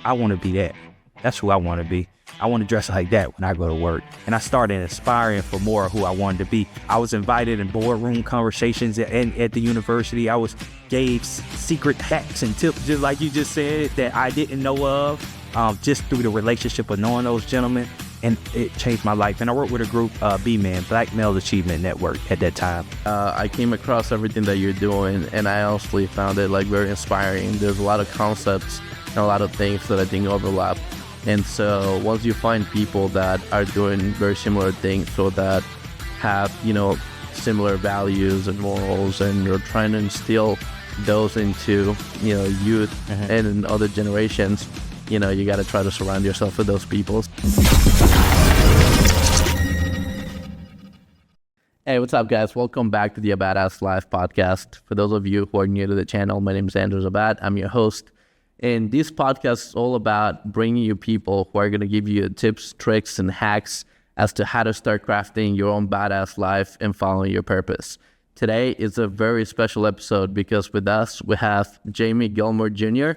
I want to be that. That's who I want to be. I want to dress like that when I go to work. And I started inspiring for more of who I wanted to be. I was invited in boardroom conversations at the university. I gave secret hacks and tips, just like you just said, that I didn't know of, just through the relationship of knowing those gentlemen. And it changed my life. And I worked with a group, B-Man, Black Male Achievement Network, at that time. I came across everything that you're doing, and I honestly found it very inspiring. There's a lot of concepts and a lot of things that I think overlap. And so once you find people that are doing very similar things, so that have, similar values and morals, and you're trying to instill those into, youth and other generations, you got to try to surround yourself with those people. Hey, what's up, guys? Welcome back to the A Badass Life podcast. For those of you who are new to the channel, my name is Andrew Zabat. I'm your host. And this podcast is all about bringing you people who are going to give you tips, tricks, and hacks as to how to start crafting your own badass life and following your purpose. Today is a very special episode because with us, we have Jamie Gilmore Jr.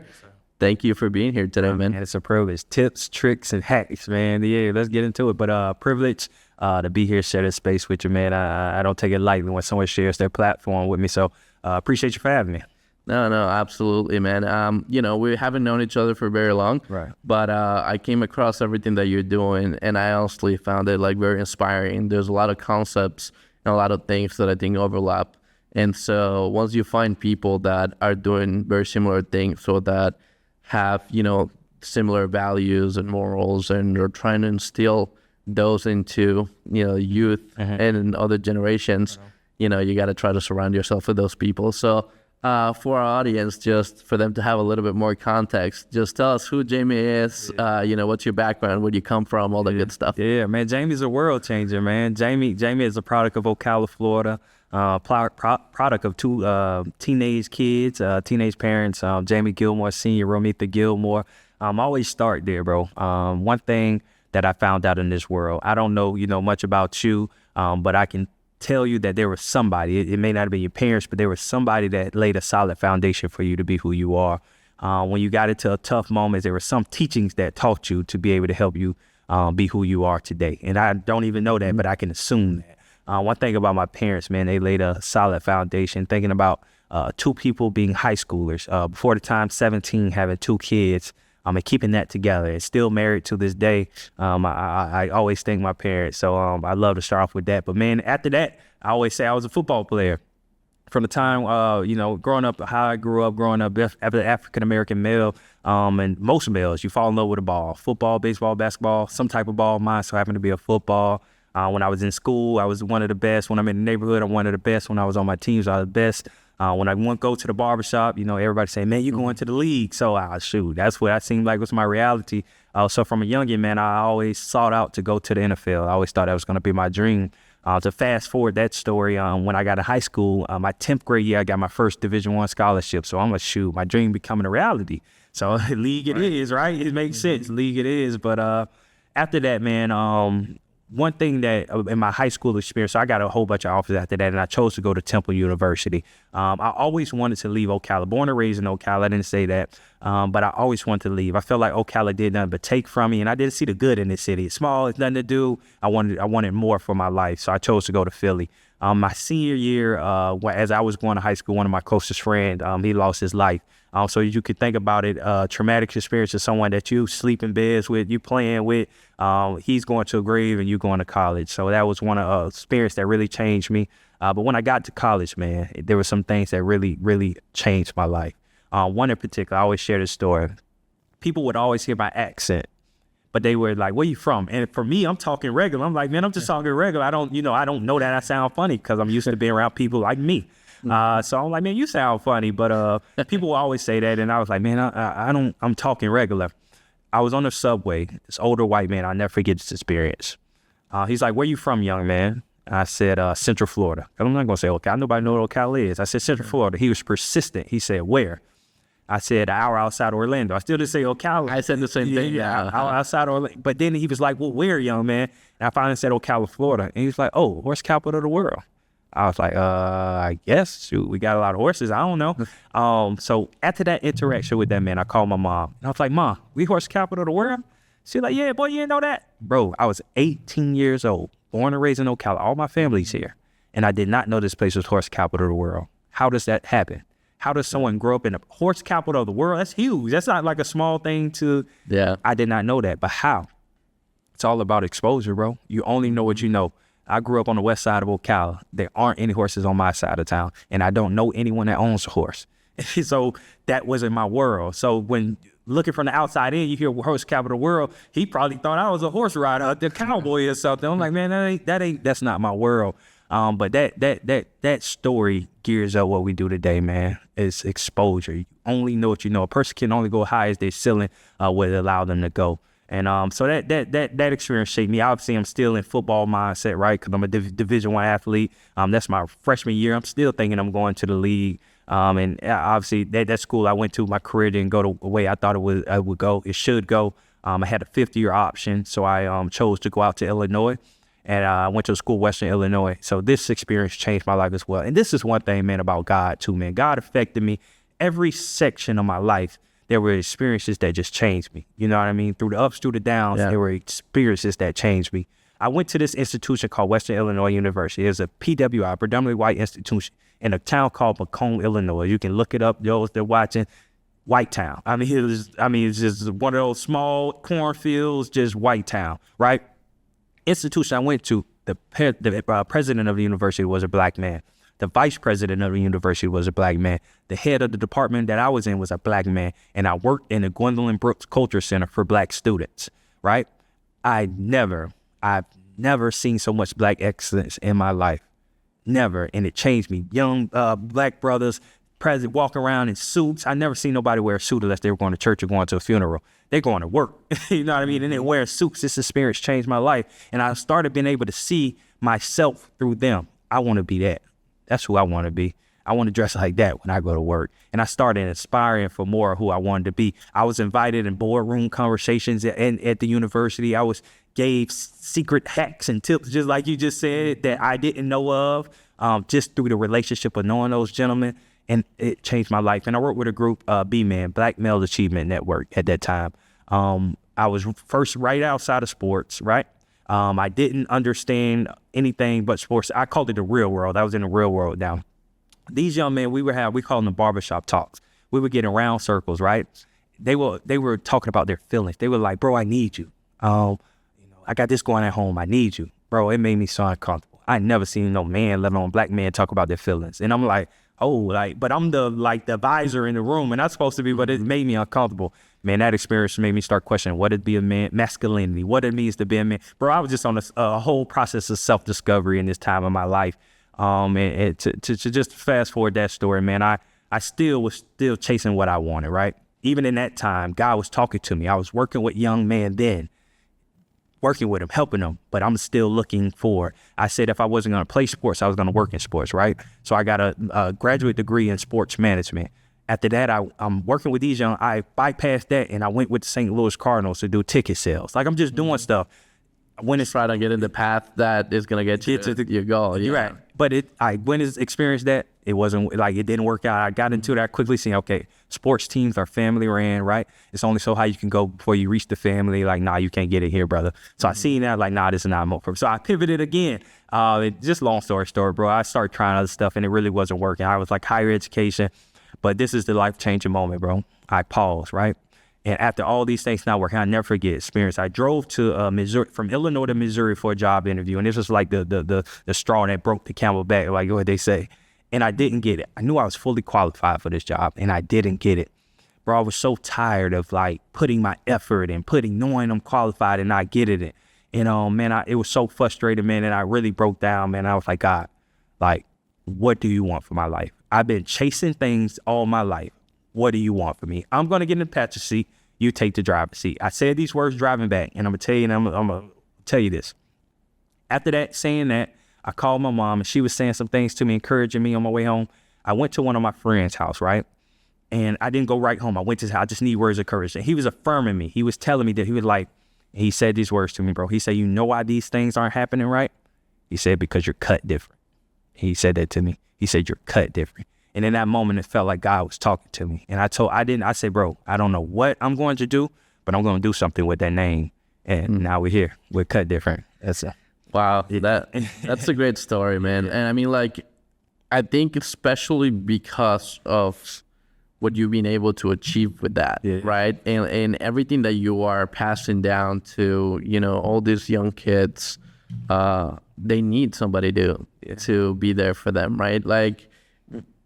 Thank you for being here today, man. It's a privilege. Tips, tricks, and hacks, man. Yeah, let's get into it. But privilege to be here, share this space with you, man. I don't take it lightly when someone shares their platform with me. So appreciate you for having me. No, absolutely, man. We haven't known each other for very long, right? But I came across everything that you're doing, and I honestly found it very inspiring. There's a lot of concepts and a lot of things that I think overlap. And so once you find people that are doing very similar things, so that have, similar values and morals, and you're trying to instill those into, youth and other generations, you got to try to surround yourself with those people. So for our audience, just for them to have a little bit more context, just tell us who Jamie is, what's your background, where do you come from, all that good stuff. Yeah, man, Jamie's a world changer, man. Jamie is a product of Ocala, Florida, product of two teenage kids, teenage parents, Jamie Gilmore Sr., Romita Gilmore. I always start there, bro. One thing that I found out in this world, I don't know, much about you, but I can tell you that there was somebody, it may not have been your parents, but there was somebody that laid a solid foundation for you to be who you are. When you got into a tough moment, there were some teachings that taught you to be able to help you be who you are today. And I don't even know that, but I can assume that. One thing about my parents, man, they laid a solid foundation, thinking about two people being high schoolers, before the time 17, having two kids, and keeping that together, and still married to this day. I always thank my parents. So I love to start off with that. But man, after that, I always say I was a football player. From the time, growing up, how I grew up, growing up as an African-American male, and most males, you fall in love with a ball. Football, baseball, basketball, some type of ball. Mine so happened to be a football. When I was in school, I was one of the best. When I'm in the neighborhood, I'm one of the best. When I was on my teams, I was the best. When I go to the barbershop, everybody say, man, you going to the league. So shoot, that's what I seemed like was my reality. So from a youngin', man, I always sought out to go to the NFL. I always thought that was going to be my dream. To fast forward that story, when I got to high school, my 10th grade year, I got my first Division I scholarship. So I'm like, shoot, my dream becoming a reality. So league it is, right? It makes sense. League it is. But after that, man, one thing that in my high school experience, so I got a whole bunch of offers after that, and I chose to go to Temple University. I always wanted to leave Ocala. Born and raised in Ocala, I didn't say that, but I always wanted to leave. I felt like Ocala did nothing but take from me, and I didn't see the good in this city. It's small, it's nothing to do. I wanted more for my life, so I chose to go to Philly. My senior year, as I was going to high school, one of my closest friends, he lost his life. So you could think about it, traumatic experience of someone that you sleep in beds with, you playing with, he's going to a grave and you going to college. So that was one of experience that really changed me. But when I got to college, man, there were some things that really, really changed my life. One in particular, I always share this story. People would always hear my accent, but they were like, where you from? And for me, I'm talking regular. I'm like, man, I'm just talking regular. I don't know that I sound funny because I'm used to being around people like me. So I'm like, man, you sound funny, but people will always say that, and I was like, man, I'm talking regular. I was on the subway, this older white man, I'll never forget this experience. He's like, where you from, young man? I said, Central Florida. I'm not gonna say Ocala, nobody know what Ocala is. I said, Central Florida. He was persistent. He said, where? I said, an hour outside Orlando. I still didn't say Ocala. I said the same thing. Yeah, outside Orlando. But then he was like, well, where, young man? And I finally said Ocala, Florida. And he was like, oh, where's the capital of the world? I was like, I guess, shoot, we got a lot of horses. I don't know. So after that interaction with that man, I called my mom. And I was like, Mom, we horse capital of the world? She's like, yeah, boy, you didn't know that? Bro, I was 18 years old, born and raised in Ocala. All my family's here. And I did not know this place was horse capital of the world. How does that happen? How does someone grow up in the horse capital of the world? That's huge. That's not like a small thing to, I did not know that. But how? It's all about exposure, bro. You only know what you know. I grew up on the west side of Ocala. There aren't any horses on my side of town, and I don't know anyone that owns a horse. So that wasn't my world. So when looking from the outside in, you hear horse capital world, he probably thought I was a horse rider, the cowboy or something. I'm like, man, that's not my world. But that story gears up what we do today, man. It's exposure. You only know what you know. A person can only go high as their ceiling would allow them to go. And so that experience shaped me. Obviously, I'm still in football mindset, right? Because I'm a Division I athlete. That's my freshman year. I'm still thinking I'm going to the league. And obviously, that school I went to, my career didn't go the way I thought it would go. It should go. I had a 5th-year option, so I chose to go out to Illinois. And I went to a school, Western Illinois. So this experience changed my life as well. And this is one thing, man, about God, too, man. God affected me every section of my life. There were experiences that just changed me. You know what I mean? Through the ups, through the downs, there were experiences that changed me. I went to this institution called Western Illinois University. It was a PWI, predominantly white institution, in a town called Macomb, Illinois. You can look it up, those that are watching. White town. It's just one of those small cornfields, just white town, right? Institution I went to, the president of the university was a black man. The vice president of the university was a black man. The head of the department that I was in was a black man. And I worked in the Gwendolyn Brooks Culture Center for black students, right? I've never seen so much black excellence in my life. Never. And it changed me. Young black brothers, president walking around in suits. I never seen nobody wear a suit unless they were going to church or going to a funeral. They're going to work. You know what I mean? And they're wearing suits. This experience changed my life. And I started being able to see myself through them. I want to be that. That's who I want to be. I want to dress like that when I go to work. And I started inspiring for more of who I wanted to be. I was invited in boardroom conversations at the university. I gave secret hacks and tips, just like you just said, that I didn't know of, just through the relationship of knowing those gentlemen. And it changed my life. And I worked with a group, B-Man, Black Male Achievement Network at that time. I was first right outside of sports, right? I didn't understand anything but sports. I called it the real world. I was in the real world now. These young men, we called them barbershop talks. We would get in round circles, right? They were talking about their feelings. They were like, bro, I need you. I got this going at home. I need you. Bro, it made me so uncomfortable. I never seen no man, let alone black man, talk about their feelings. And I'm like, but I'm the advisor in the room, and I'm supposed to be, but it made me uncomfortable. Man, that experience made me start questioning what it be a man, masculinity, what it means to be a man. Bro, I was just on a whole process of self-discovery in this time of my life. And to just fast forward that story, man, I was still chasing what I wanted, right? Even in that time, God was talking to me. I was working with young men then, working with them, helping them, but I'm still looking for. I said if I wasn't going to play sports, I was going to work in sports, right? So I got a graduate degree in sports management. After that, I'm working with these young. I bypassed that and I went with the St. Louis Cardinals to do ticket sales. Like I'm just doing stuff. When it's trying to get in the path that is going to get you to your goal. You're right. But when I experienced that, it wasn't like it didn't work out. I got into that quickly, seeing, okay, sports teams are family ran, right? It's only so high you can go before you reach the family. Like, nah, you can't get it here, brother. So I seen that, like, nah, this is not more for me. So I pivoted again. Just long story short, bro. I started trying other stuff and it really wasn't working. I was like higher education, but this is the life-changing moment, bro. I paused, right? And after all these things not working, I never forget experience. I drove to Missouri, from Illinois to Missouri for a job interview. And this was like the straw that broke the camel back, like what they say. And I didn't get it. I knew I was fully qualified for this job and I didn't get it. Bro, I was so tired of like putting my effort and knowing I'm qualified and not getting it. And man, it was so frustrating, man. And I really broke down, man. I was like, God, like, what do you want for my life? I've been chasing things all my life. What do you want from me? I'm going to get in the passenger seat. You take the driver's seat. I said these words driving back, and I'm going to tell you, and I'm going to tell you this. After that, saying that, I called my mom, and she was saying some things to me, encouraging me on my way home. I went to one of my friends' house, right? And I didn't go right home. I went to his house. I just need words of courage. And he was affirming me. He was telling me that he was like, he said these words to me, bro. He said, you know why these things aren't happening right? He said, because you're cut different. He said that to me. He said, you're cut different. And in that moment, it felt like God was talking to me. And I said, bro, I don't know what I'm going to do, but I'm going to do something with that name. And now we're here. We're cut different. Wow. That's a great story, man. And I mean, like, I think especially because of what you've been able to achieve with that, right? And everything that you are passing down to, all these young kids, they need somebody to be there for them, right?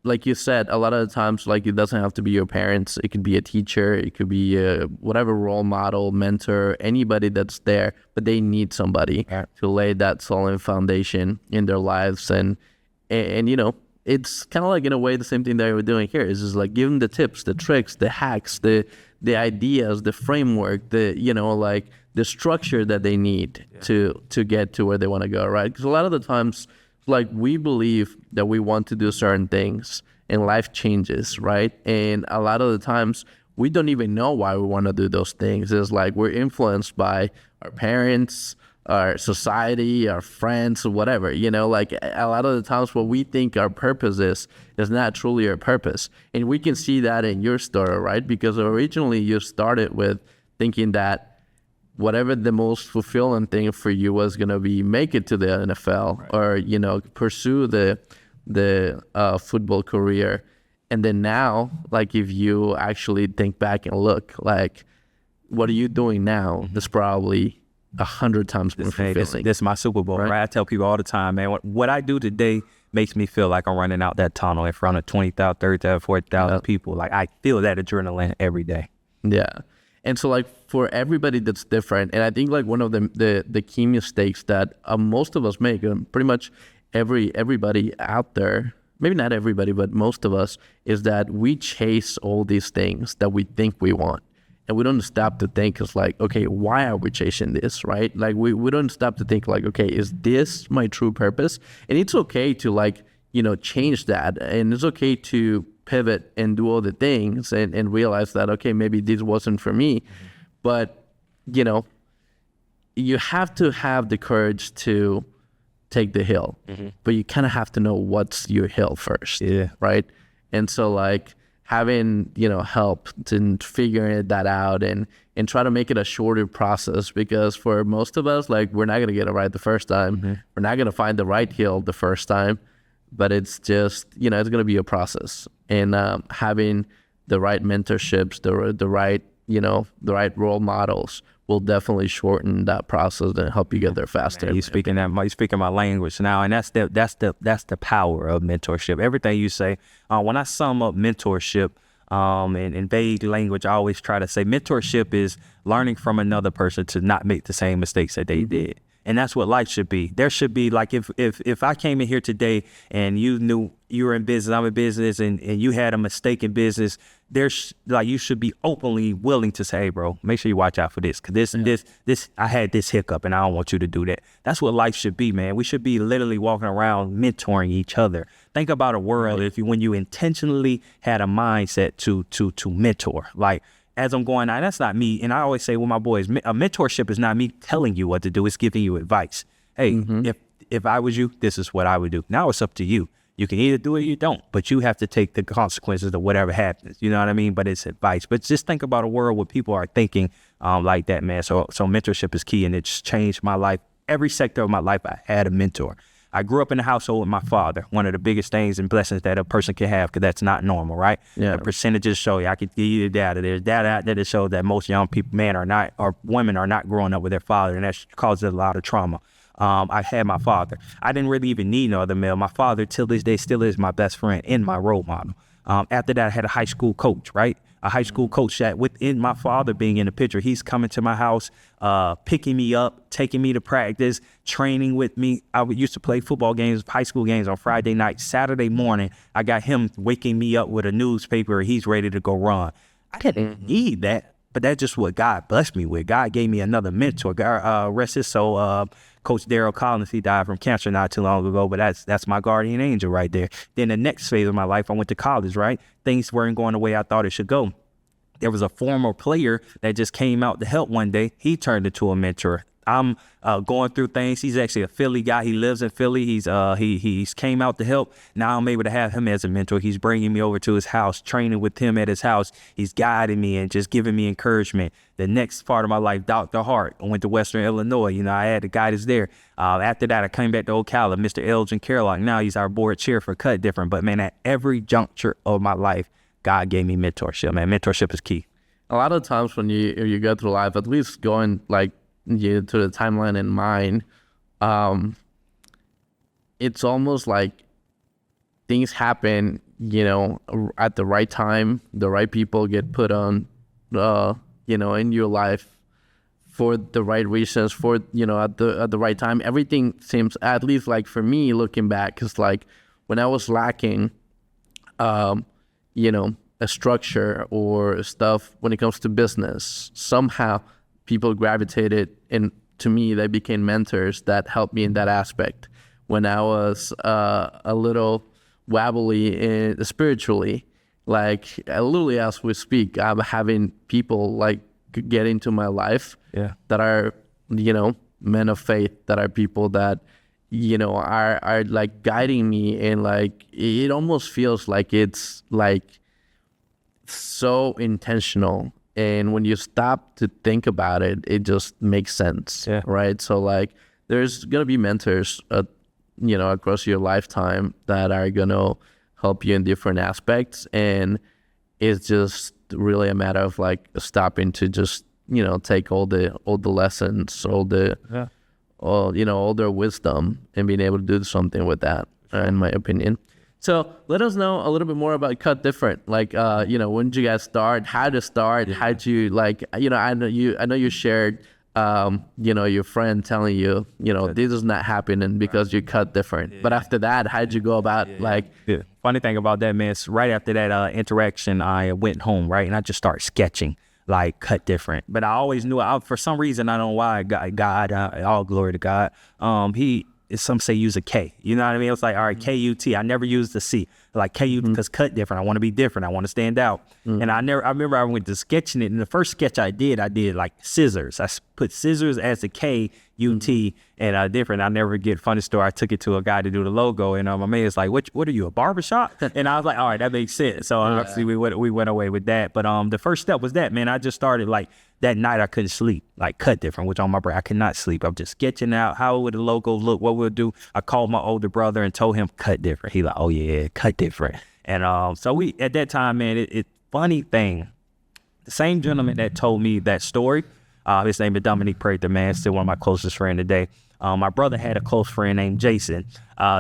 Like you said, a lot of the times, like, it doesn't have to be your parents. It could be a teacher. It could be whatever role model, mentor, anybody that's there, but they need somebody to lay that solid foundation in their lives. And it's kind of like, in a way, the same thing that we're doing here. Is just like, give them the tips, the tricks, the hacks, the ideas, the framework, the structure that they need to get to where they want to go, right? Because a lot of the times, like, we believe that we want to do certain things and life changes, right? And a lot of the times we don't even know why we want to do those things. It's like we're influenced by our parents, our society, our friends, or whatever, like, a lot of the times what we think our purpose is not truly our purpose. And we can see that in your story, right? Because originally you started with thinking that whatever the most fulfilling thing for you was going to be make it to the NFL, or, pursue the football career. And then now, like, if you actually think back and look, like, what are you doing now? That's probably 100 times more fulfilling. This is my Super Bowl, right? I tell people all the time, man, what I do today makes me feel like I'm running out that tunnel in front of 20,000, 30,000, 40,000 people. Like, I feel that adrenaline every day. Yeah. And so, like, for everybody that's different, and I think, like, one of the key mistakes that most of us make, and pretty much everybody out there, maybe not everybody, but most of us, is that we chase all these things that we think we want. And we don't stop to think, it's like, okay, why are we chasing this, right? Like, we don't stop to think, like, okay, is this my true purpose? And it's okay to, like, change that. And it's okay to pivot and do all the things and realize that, okay, maybe this wasn't for me. But, you have to have the courage to take the hill, but you kind of have to know what's your hill first, right? And so, like, having, help to figure that out and try to make it a shorter process, because for most of us, like, we're not going to get it right the first time. We're not going to find the right hill the first time, but it's just, it's going to be a process. And having the right mentorships, the right role models will definitely shorten that process and help you get there faster. Man, you're speaking my language now, and that's the power of mentorship. Everything you say. When I sum up mentorship, in vague language, I always try to say mentorship is learning from another person to not make the same mistakes that they did. And that's what life should be. There should be, like, if I came in here today and you knew you were in business, I'm in business, and you had a mistake in business, you should be openly willing to say, hey, bro, make sure you watch out for this. Because this, I had this hiccup and I don't want you to do that. That's what life should be, man. We should be literally walking around mentoring each other. Think about a world when you intentionally had a mindset to mentor. Like, as I'm going out, that's not me. And I always say with my boys, a mentorship is not me telling you what to do. It's giving you advice. Hey, if I was you, this is what I would do. Now it's up to you. You can either do it or you don't, but you have to take the consequences of whatever happens. You know what I mean? But it's advice. But just think about a world where people are thinking like that, man. So mentorship is key, and it's changed my life. Every sector of my life, I had a mentor. I grew up in a household with my father. One of the biggest things and blessings that a person can have, because that's not normal, right? The percentages show you. I could give you the data. There's data out there that shows that most young people, men are not, or women are not growing up with their father, and that causes a lot of trauma. I had my father. I didn't really even need no other male. My father, till this day, still is my best friend and my role model. After that, I had a high school coach, right? A high school coach that within my father being in the picture, he's coming to my house, picking me up, taking me to practice, training with me. I used to play football games, high school games on Friday night. Saturday morning, I got him waking me up with a newspaper. He's ready to go run. I didn't need that, but that's just what God blessed me with. God gave me another mentor. God, rest his soul, Coach Daryl Collins, he died from cancer not too long ago, but that's my guardian angel right there. Then the next phase of my life, I went to college, right? Things weren't going the way I thought it should go. There was a former player that just came out to help one day. He turned into a mentor. I'm going through things. He's actually a Philly guy. He lives in Philly. He's came out to help. Now I'm able to have him as a mentor. He's bringing me over to his house, training with him at his house. He's guiding me and just giving me encouragement. The next part of my life, Dr. Hart. I went to Western Illinois. You know, I had the guidance there. After that, I came back to Ocala. Mr. Elgin Carlock. Now he's our board chair for Cut Different. But man, at every juncture of my life, God gave me mentorship. Man, mentorship is key. A lot of times when you go through life, at least going like to the timeline in mind, it's almost like things happen, you know, at the right time. The right people get put on, you know, in your life for the right reasons, for, you know, at the right time. Everything seems, at least like for me looking back, because like when I was lacking, you know, a structure or stuff when it comes to business, somehow people gravitated, and to me they became mentors that helped me in that aspect. When I was a little wobbly spiritually, like literally as we speak, I'm having people like get into my life that are, you know, men of faith, that are people that, you know, are like guiding me, and like it almost feels like it's like so intentional, and when you stop to think about it, it just makes sense, right? So like there's gonna be mentors you know, across your lifetime that are gonna help you in different aspects, and it's just really a matter of like stopping to just, you know, take all the lessons, all you know, all their wisdom, and being able to do something with that, in my opinion. So let us know a little bit more about Cut Different. Like, you know, when did you guys start? How to start? How'd you, like, you know, I know you shared, you know, your friend telling you, you know, this is not happening because you cut different. But after that, how'd you go about like? Funny thing about that, man, is right after that interaction, I went home, right, and I just started sketching, like Cut Different. But I always knew, for some reason, I don't know why, God, all glory to God. Some say use a K, you know what I mean? It was like, all right, K-U-T. I never used the C, like K-U, because cut different. I want to be different. I want to stand out. And I remember I went to sketching it, and the first sketch I did like scissors. I put scissors as a K-U-T, and different. I never forget, funny story, I took it to a guy to do the logo, and my man was like, what are you, a barbershop? And I was like, all right, that makes sense. So obviously we went away with that. But the first step was that, man, I just started like, that night I couldn't sleep, like Cut Different, which on my brain, I could not sleep. I'm just sketching out how would the logo look, what we'll do. I called my older brother and told him Cut Different. He like, oh yeah, Cut Different. And so we, at that time, man, it funny thing, the same gentleman that told me that story, his name is Dominique Prater, man, still one of my closest friends today. My brother had a close friend named Jason.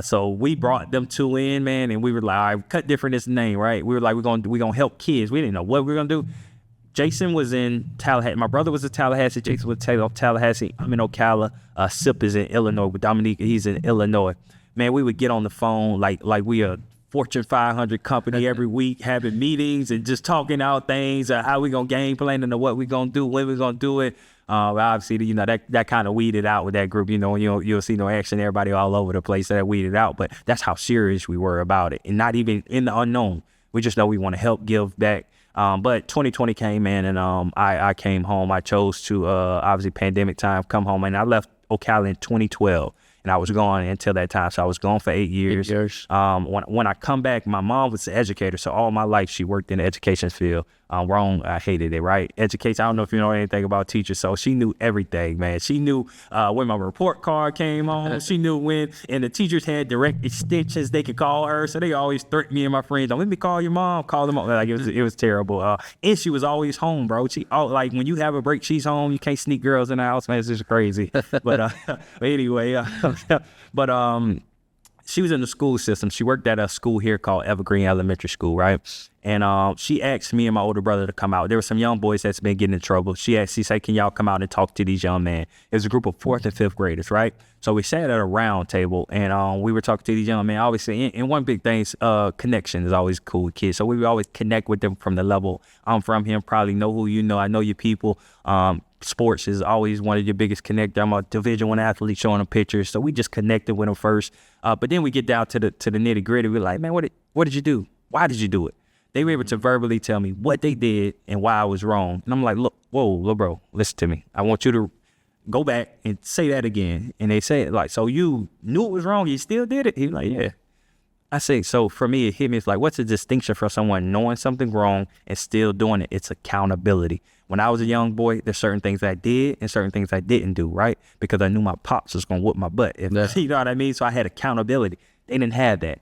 So we brought them two in, man, and we were like, all right, Cut Different is the name, right? We were like, we're gonna help kids. We didn't know what we were gonna do. Jason was in Tallahassee. My brother was in Tallahassee. Jason was in Tallahassee. I'm in Ocala. Sip is in Illinois. With Dominique, he's in Illinois. Man, we would get on the phone like we a Fortune 500 company every week, having meetings and just talking out things, how we gonna game plan and what we gonna do, when we gonna do it. Obviously, you know, that kind of weeded out with that group. You know, you'll see no action, everybody all over the place. That weeded out, but that's how serious we were about it, and not even in the unknown. We just know we want to help, give back. But 2020 came in, and I came home. I chose to obviously pandemic time come home, and I left Ocala in 2012. And I was gone until that time. So I was gone for 8 years. 8 years. When I come back, my mom was an educator. So all my life, she worked in the education field. Wrong, I hated it, right? Education, I don't know if you know anything about teachers. So she knew everything, man. She knew when my report card came on. She knew when, and the teachers had direct extensions they could call her. So they always threatened me and my friends, don't let me call your mom, call them. Like it was terrible. And she was always home, bro. Like when you have a break, she's home. You can't sneak girls in the house, man. It's just crazy. But anyway, she was in the school system. She worked at a school here called Evergreen Elementary School, right? And she asked me and my older brother to come out. There were some young boys that's been getting in trouble. She said, can y'all come out and talk to these young men? It was a group of 4th and 5th graders, right? So we sat at a round table, and we were talking to these young men. Obviously, and one big thing is connection is always cool with kids. So we would always connect with them from the level I'm from here. Probably know who you know. I know your people. Sports is always one of your biggest connectors. I'm a Division I athlete showing them pictures. So we just connected with them first. But then we get down to the nitty gritty. We're like, man, what did you do? Why did you do it? They were able to verbally tell me what they did and why I was wrong. And I'm like, look, whoa, little bro, listen to me. I want you to go back and say that again. And they say it like, so you knew it was wrong, you still did it? He was like, yeah. I say, so for me, it hit me, it's like, what's the distinction for someone knowing something wrong and still doing it? It's accountability. When I was a young boy, there's certain things I did and certain things I didn't do, right? Because I knew my pops was going to whoop my butt. You know what I mean? So I had accountability. They didn't have that.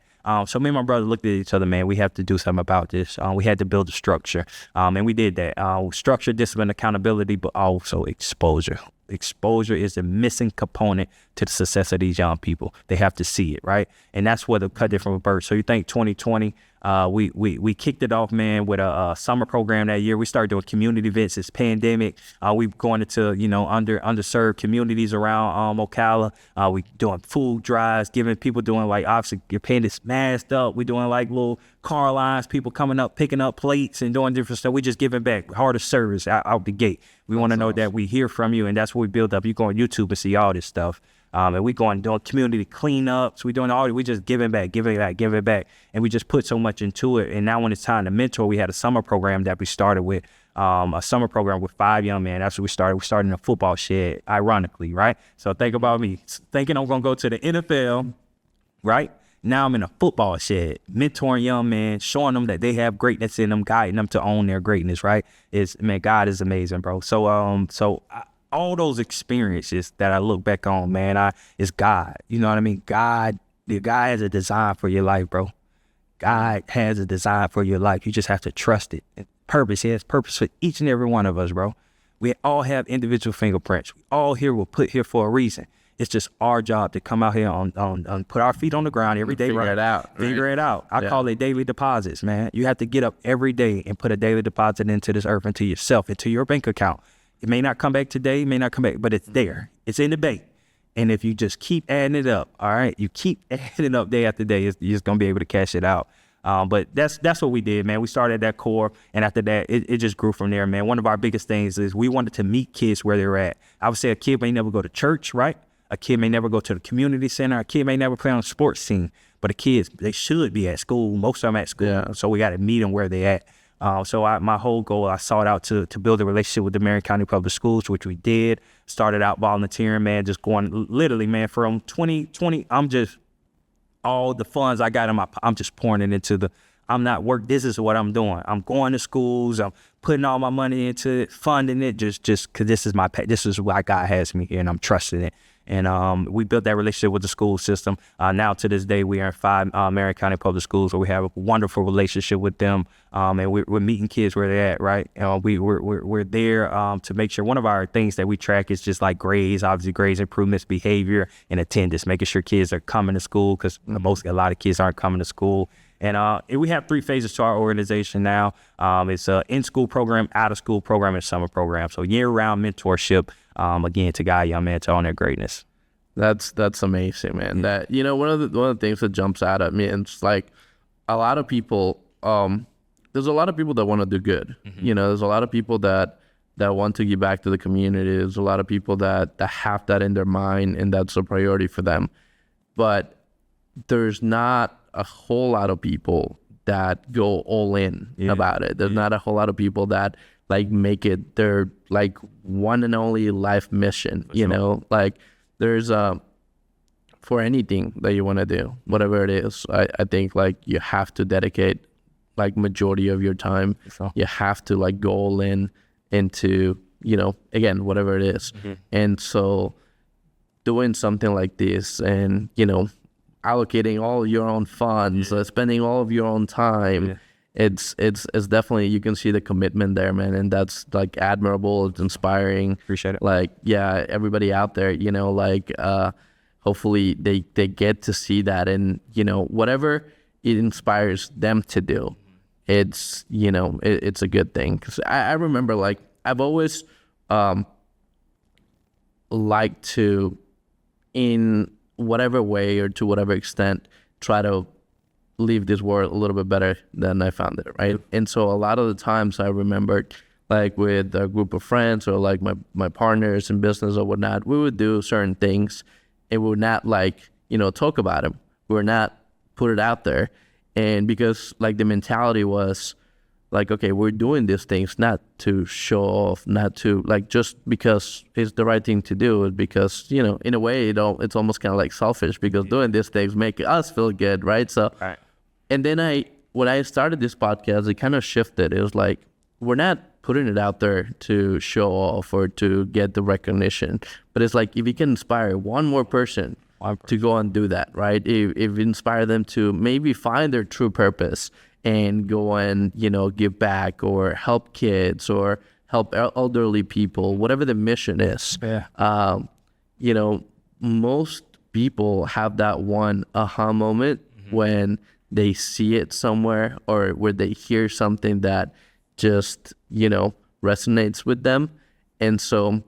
So me and my brother looked at each other, man, we have to do something about this. We had to build a structure, and we did that. Structure, discipline, accountability, but also exposure. Exposure is the missing component to the success of these young people. They have to see it, right? And that's where the cut different with birth. So you think 2020, we kicked it off, man, with a summer program that year. We started doing community events. It's pandemic. We going into, underserved communities around Ocala. We doing food drives, giving people doing like, obviously your pandas masked up. We doing like little car lines, people coming up, picking up plates and doing different stuff. We just giving back, heart of service out the gate. We want to know that we hear from you, and that's what we build up. You go on YouTube and see all this stuff. And we going doing community cleanups. We doing all. We just giving back. And we just put so much into it. And now when it's time to mentor, we had a summer program that we started with, a summer program with 5 young men. That's what we started. We started in a football shed, ironically, right? So think about me thinking I'm going to go to the NFL, right? Now I'm in a football shed, mentoring young men, showing them that they have greatness in them, guiding them to own their greatness, right? God is amazing, bro. So, all those experiences that I look back on, man, it's God. You know what I mean? God has a design for your life, bro. God has a design for your life. You just have to trust it. And purpose, he has purpose for each and every one of us, bro. We all have individual fingerprints. We all here were put here for a reason. It's just our job to come out here on put our feet on the ground every day. Figure it out. Right? Figure it out. I call it daily deposits, man. You have to get up every day and put a daily deposit into this earth, into yourself, into your bank account. It may not come back today, it may not come back, but it's there. It's in the bank. And if you just keep adding it up, all right, you keep adding it up day after day, you're just going to be able to cash it out. But that's what we did, man. We started at that core, and after that, it just grew from there, man. One of our biggest things is we wanted to meet kids where they're at. I would say a kid may never go to church, right? A kid may never go to the community center. A kid may never play on a sports team. But the kids, they should be at school. Most of them at school. Yeah. So we got to meet them where they at. My whole goal, I sought out to build a relationship with the Marion County Public Schools, which we did. Started out volunteering, man, just going literally, man, from 2020, I'm just, all the funds I got I'm just pouring it into I'm not work. This is what I'm doing. I'm going to schools. I'm putting all my money into it, funding it, just because this is why God has me here, and I'm trusting it. And we built that relationship with the school system. Now to this day, we are in 5 Marion County Public Schools, where we have a wonderful relationship with them. And we're meeting kids where they're at, right? We're there to make sure. One of our things that we track is just like grades, obviously grades, improvements, behavior, and attendance, making sure kids are coming to school, because a lot of kids aren't coming to school. And we have 3 phases to our organization now. It's an in-school program, out-of-school program, and summer program. So year-round mentorship, again, to guide young men to own their greatness. That's amazing, man. That, one of the things that jumps out at me, and it's like a lot of people. There's a lot of people that want to do good. Mm-hmm. There's a lot of people that want to give back to the community. There's a lot of people that have that in their mind, and that's a priority for them. But there's not a whole lot of people that go all in about it. There's not a whole lot of people that like make it their like one and only life mission. Like there's for anything that you want to do, whatever it is, I think like you have to dedicate like majority of your time. You have to like go all in into, again, whatever it is. Mm-hmm. And so doing something like this and, allocating all your own funds, spending all of your own time, it's definitely, you can see the commitment there, man, and that's like admirable. It's inspiring. Appreciate it. Like, yeah, everybody out there, hopefully they get to see that, and whatever it inspires them to do, it's it's a good thing. Because I remember, like, I've always liked to, in whatever way or to whatever extent, try to leave this world a little bit better than I found it, right? And so a lot of the times I remembered, like with a group of friends or like my partners in business or whatnot, we would do certain things and we would not like, talk about them. We would not put it out there. And because like the mentality was, like, okay, we're doing these things not to show off, not to like just because it's the right thing to do, because, you know, in a way, it's almost kind of like selfish, because doing these things make us feel good, right? So, Right. and then when I started this podcast, it kind of shifted. It was like, we're not putting it out there to show off or to get the recognition, but it's like, if you can inspire one more person to go and do that, right? If you inspire them to maybe find their true purpose and go and, you know, give back or help kids or help elderly people, whatever the mission is. Yeah. You know, most people have that one aha moment when they see it somewhere, or where they hear something that just, you know, resonates with them. And so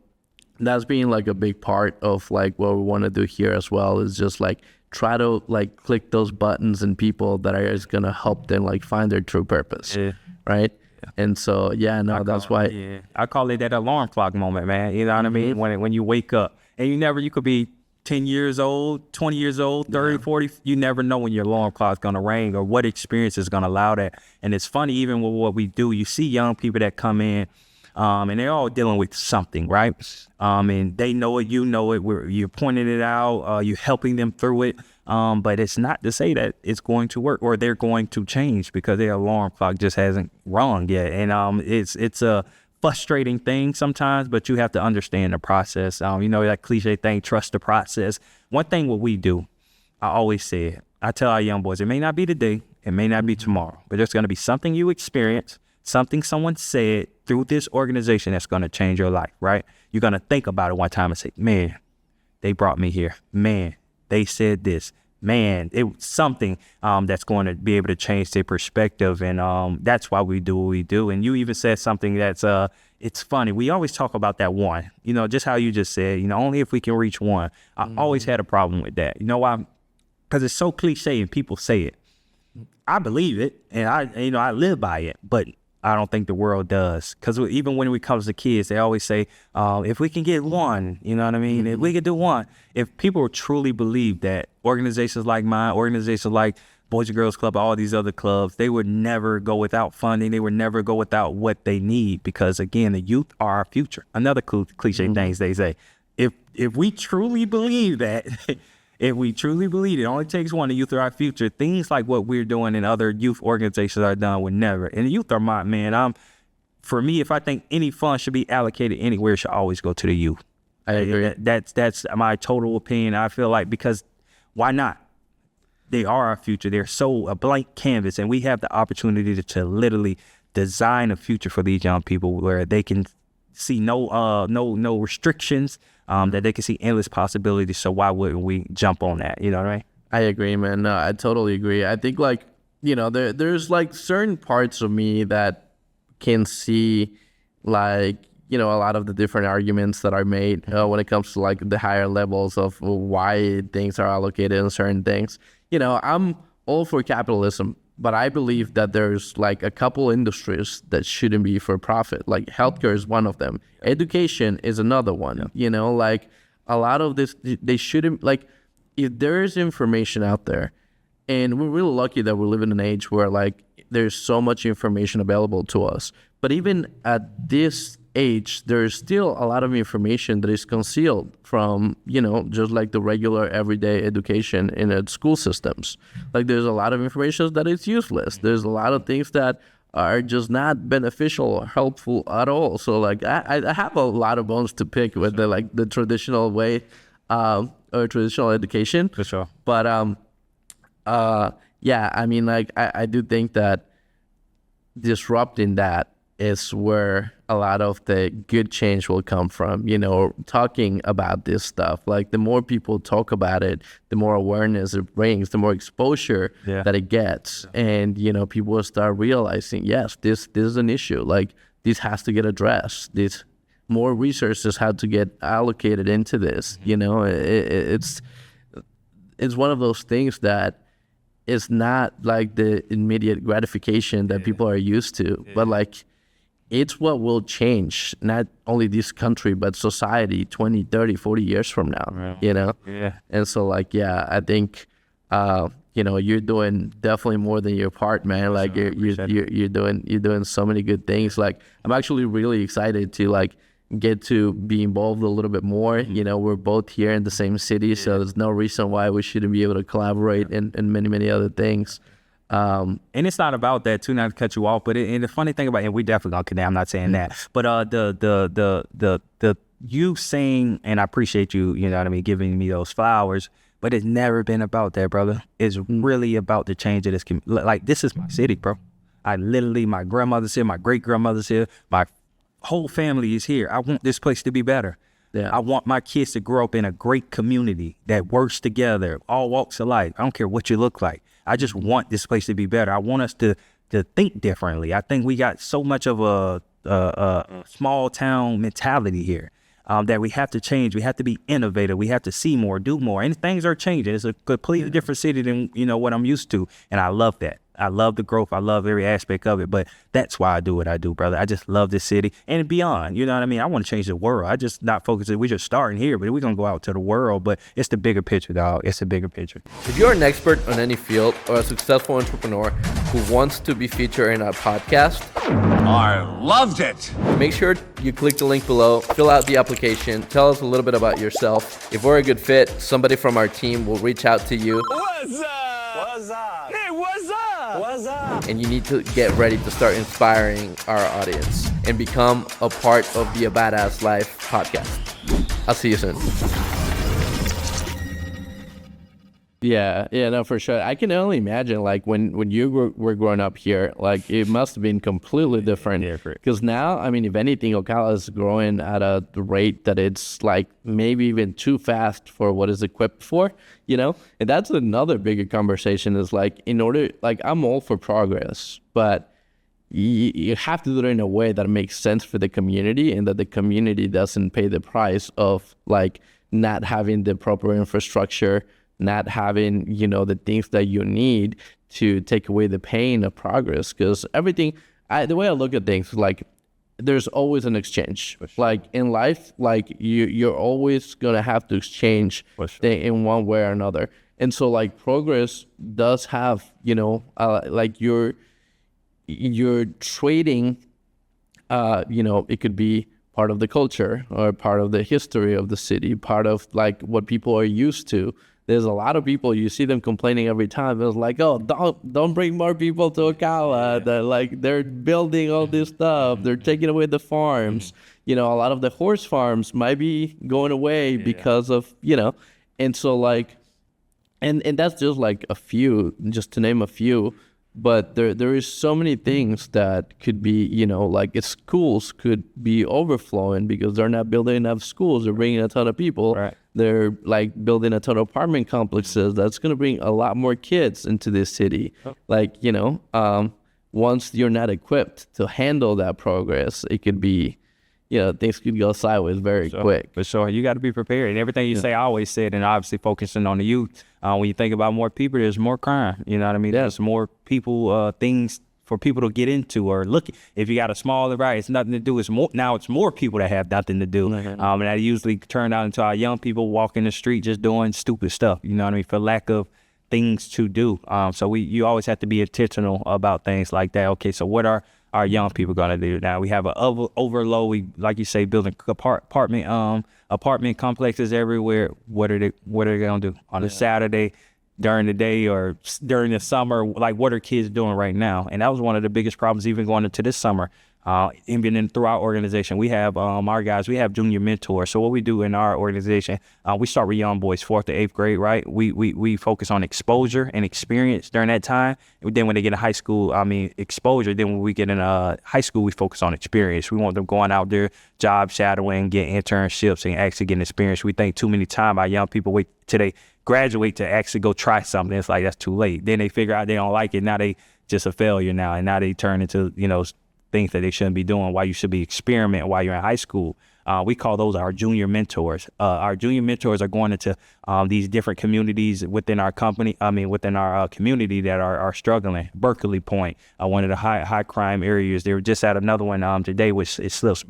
that's being like a big part of like what we want to do here as well, is just like try to like click those buttons in people that are just gonna help them like find their true purpose. Yeah. Right. Yeah. And so that's why. Yeah, I call it that alarm clock moment, man. You know what I mean? When you wake up, and you could be 10 years old, 20 years old, 30, 40, you never know when your alarm clock's going to ring or what experience is going to allow that. And it's funny, even with what we do, you see young people that come in, and they're all dealing with something, right? And they know it, you know it, you're pointing it out, you're helping them through it. But it's not to say that it's going to work or they're going to change because their alarm clock just hasn't rung yet. And it's a frustrating thing sometimes, but you have to understand the process. You know, that cliche thing, trust the process. One thing what we do, I always say it, I tell our young boys, it may not be today, it may not be tomorrow, but there's going to be something you experience, something someone said through this organization that's going to change your life, right? You're going to think about it one time and say, man, they brought me here. Man, they said this. Man, it was something that's going to be able to change their perspective. And that's why we do what we do. And you even said something that's, it's funny. We always talk about that one, you know, just how you just said, you know, only if we can reach one. I always had a problem with that. You know why? Because it's so cliche and people say it. I believe it and I live by it, but I don't think the world does. Because even when it comes to kids, they always say, if we can get one, you know what I mean? If we could do one. If people truly believe that, organizations like mine, organizations like Boys and Girls Club, all these other clubs, they would never go without funding. They would never go without what they need. Because again, the youth are our future. Another cliche things they say. If we truly believe that, if we truly believe it only takes one, the youth are our future, things like what we're doing and other youth organizations are done would never. And the youth are my man. For me, if I think any funds should be allocated anywhere, it should always go to the youth. I agree. That's my total opinion. I feel like, because why not? They are our future. They're so a blank canvas, and we have the opportunity to literally design a future for these young people where they can see no restrictions, that they can see endless possibilities. So why wouldn't we jump on that? You know what I mean? I agree, man. No, I totally agree. I think like, you know, there's like certain parts of me that can see like, you know, a lot of the different arguments that are made when it comes to like the higher levels of why things are allocated in certain things. You know, I'm all for capitalism, but I believe that there's like a couple industries that shouldn't be for profit. Like healthcare is one of them. Education is another one. Yeah. You know, like a lot of this, they shouldn't, like, if there is information out there, and we're really lucky that we live in an age where like there's so much information available to us. But even at this age, there's still a lot of information that is concealed from, you know, just like the regular everyday education in school systems. Like there's a lot of information that is useless. There's a lot of things that are just not beneficial or helpful at all. So like I have a lot of bones to pick with the traditional way or traditional education. For sure. But yeah, I mean, like I do think that disrupting that is where a lot of the good change will come from, you know, talking about this stuff. Like the more people talk about it, the more awareness it brings, the more exposure that it gets. And, you know, people will start realizing, yes, this is an issue. Like this has to get addressed. This more resources have to get allocated into this. You know, it's one of those things that is not like the immediate gratification that people are used to, but like it's what will change not only this country but society 20, 30, 40 years from now. You know. And so like I think you're doing definitely more than your part, man. Like you're doing so many good things. Like I'm actually really excited to like get to be involved a little bit more. We're both here in the same city, so there's no reason why we shouldn't be able to collaborate and many other things. And it's not about that too, not to cut you off, but and the funny thing about it, and we definitely gonna connect, I'm not saying that, but the you saying, and I appreciate you, you know what I mean, giving me those flowers, but it's never been about that, brother. It's really about the change of this community. Like, this is my city, bro. I literally, my grandmother's here, my great grandmother's here, my whole family is here. I want this place to be better. Yeah. I want my kids to grow up in a great community that works together, all walks of life. I don't care what you look like. I just want this place to be better. I want us to think differently. I think we got so much of a small town mentality here that we have to change. We have to be innovative. We have to see more, do more. And things are changing. It's a completely different city than, what I'm used to. And I love that. I love the growth. I love every aspect of it. But that's why I do what I do, brother. I just love this city and beyond. You know what I mean? I want to change the world. I just not focusing. We just starting here, but we're going to go out to the world. But it's the bigger picture, dog. It's the bigger picture. If you're an expert on any field or a successful entrepreneur who wants to be featured in our podcast, I loved it. Make sure you click the link below, fill out the application, tell us a little bit about yourself. If we're a good fit, somebody from our team will reach out to you. What's up? What's up? Hey, what's up? What's up? And you need to get ready to start inspiring our audience and become a part of the A Badass Life podcast. I'll see you soon. Yeah, no, for sure. I can only imagine, like, when you were growing up here, like, it must have been completely different. Because now, I mean, if anything, Ocala is growing at a rate that it's, like, maybe even too fast for what it's equipped for, And that's another bigger conversation is, like, I'm all for progress, but you have to do it in a way that makes sense for the community and that the community doesn't pay the price of, like, not having the proper infrastructure, not having, the things that you need to take away the pain of progress. Because the way I look at things, like, there's always an exchange. Sure. Like, in life, like, you're always going to have to exchange in one way or another. And so, like, progress does have, like, you're trading, it could be part of the culture or part of the history of the city, part of, like, what people are used to. There's a lot of people, you see them complaining every time. It's like, oh, don't bring more people to Ocala. They're building all this stuff. They're taking away the farms. A lot of the horse farms might be going away because of, and so, like, and that's just like a few, just to name a few. But there is so many things that could be, like, schools could be overflowing because they're not building enough schools. They're bringing a ton of people. Right. They're, like, building a ton of apartment complexes. That's going to bring a lot more kids into this city. Oh. Like, once you're not equipped to handle that progress, it could be, things could go sideways very quick. For sure. You got to be prepared. And everything you say, I always said, and obviously focusing on the youth. When you think about more people, there's more crime. You know what I mean? Yeah. There's more people, things for people to get into or look. If you got a smaller, right, it's nothing to do. It's more people that have nothing to do. Mm-hmm. And that usually turn out into our young people walking the street just doing stupid stuff. You know what I mean? For lack of things to do. So you always have to be intentional about things like that. Okay, so what are our young people gonna do now? We have an overload. We, like you say, building apartment complexes everywhere. What are they gonna do on a Saturday, during the day, or during the summer? Like, what are kids doing right now? And that was one of the biggest problems even going into this summer. Even through our organization, we have our guys, we have junior mentors. So what we do in our organization, we start with young boys, 4th to 8th grade, right? We focus on exposure and experience during that time. And then when they get in high school, exposure. Then when we get in high school, we focus on experience. We want them going out there, job shadowing, getting internships, and actually getting experience. We think too many times our young people wait till they graduate to actually go try something. It's like, that's too late. Then they figure out they don't like it. Now they just a failure now. And now they turn into, things that they shouldn't be doing, why you should be experimenting while you're in high school. We call those our junior mentors. Our junior mentors are going into these different communities within our within our community that are struggling. Berkeley Point, one of the high crime areas. They were just at another one today, which it slips.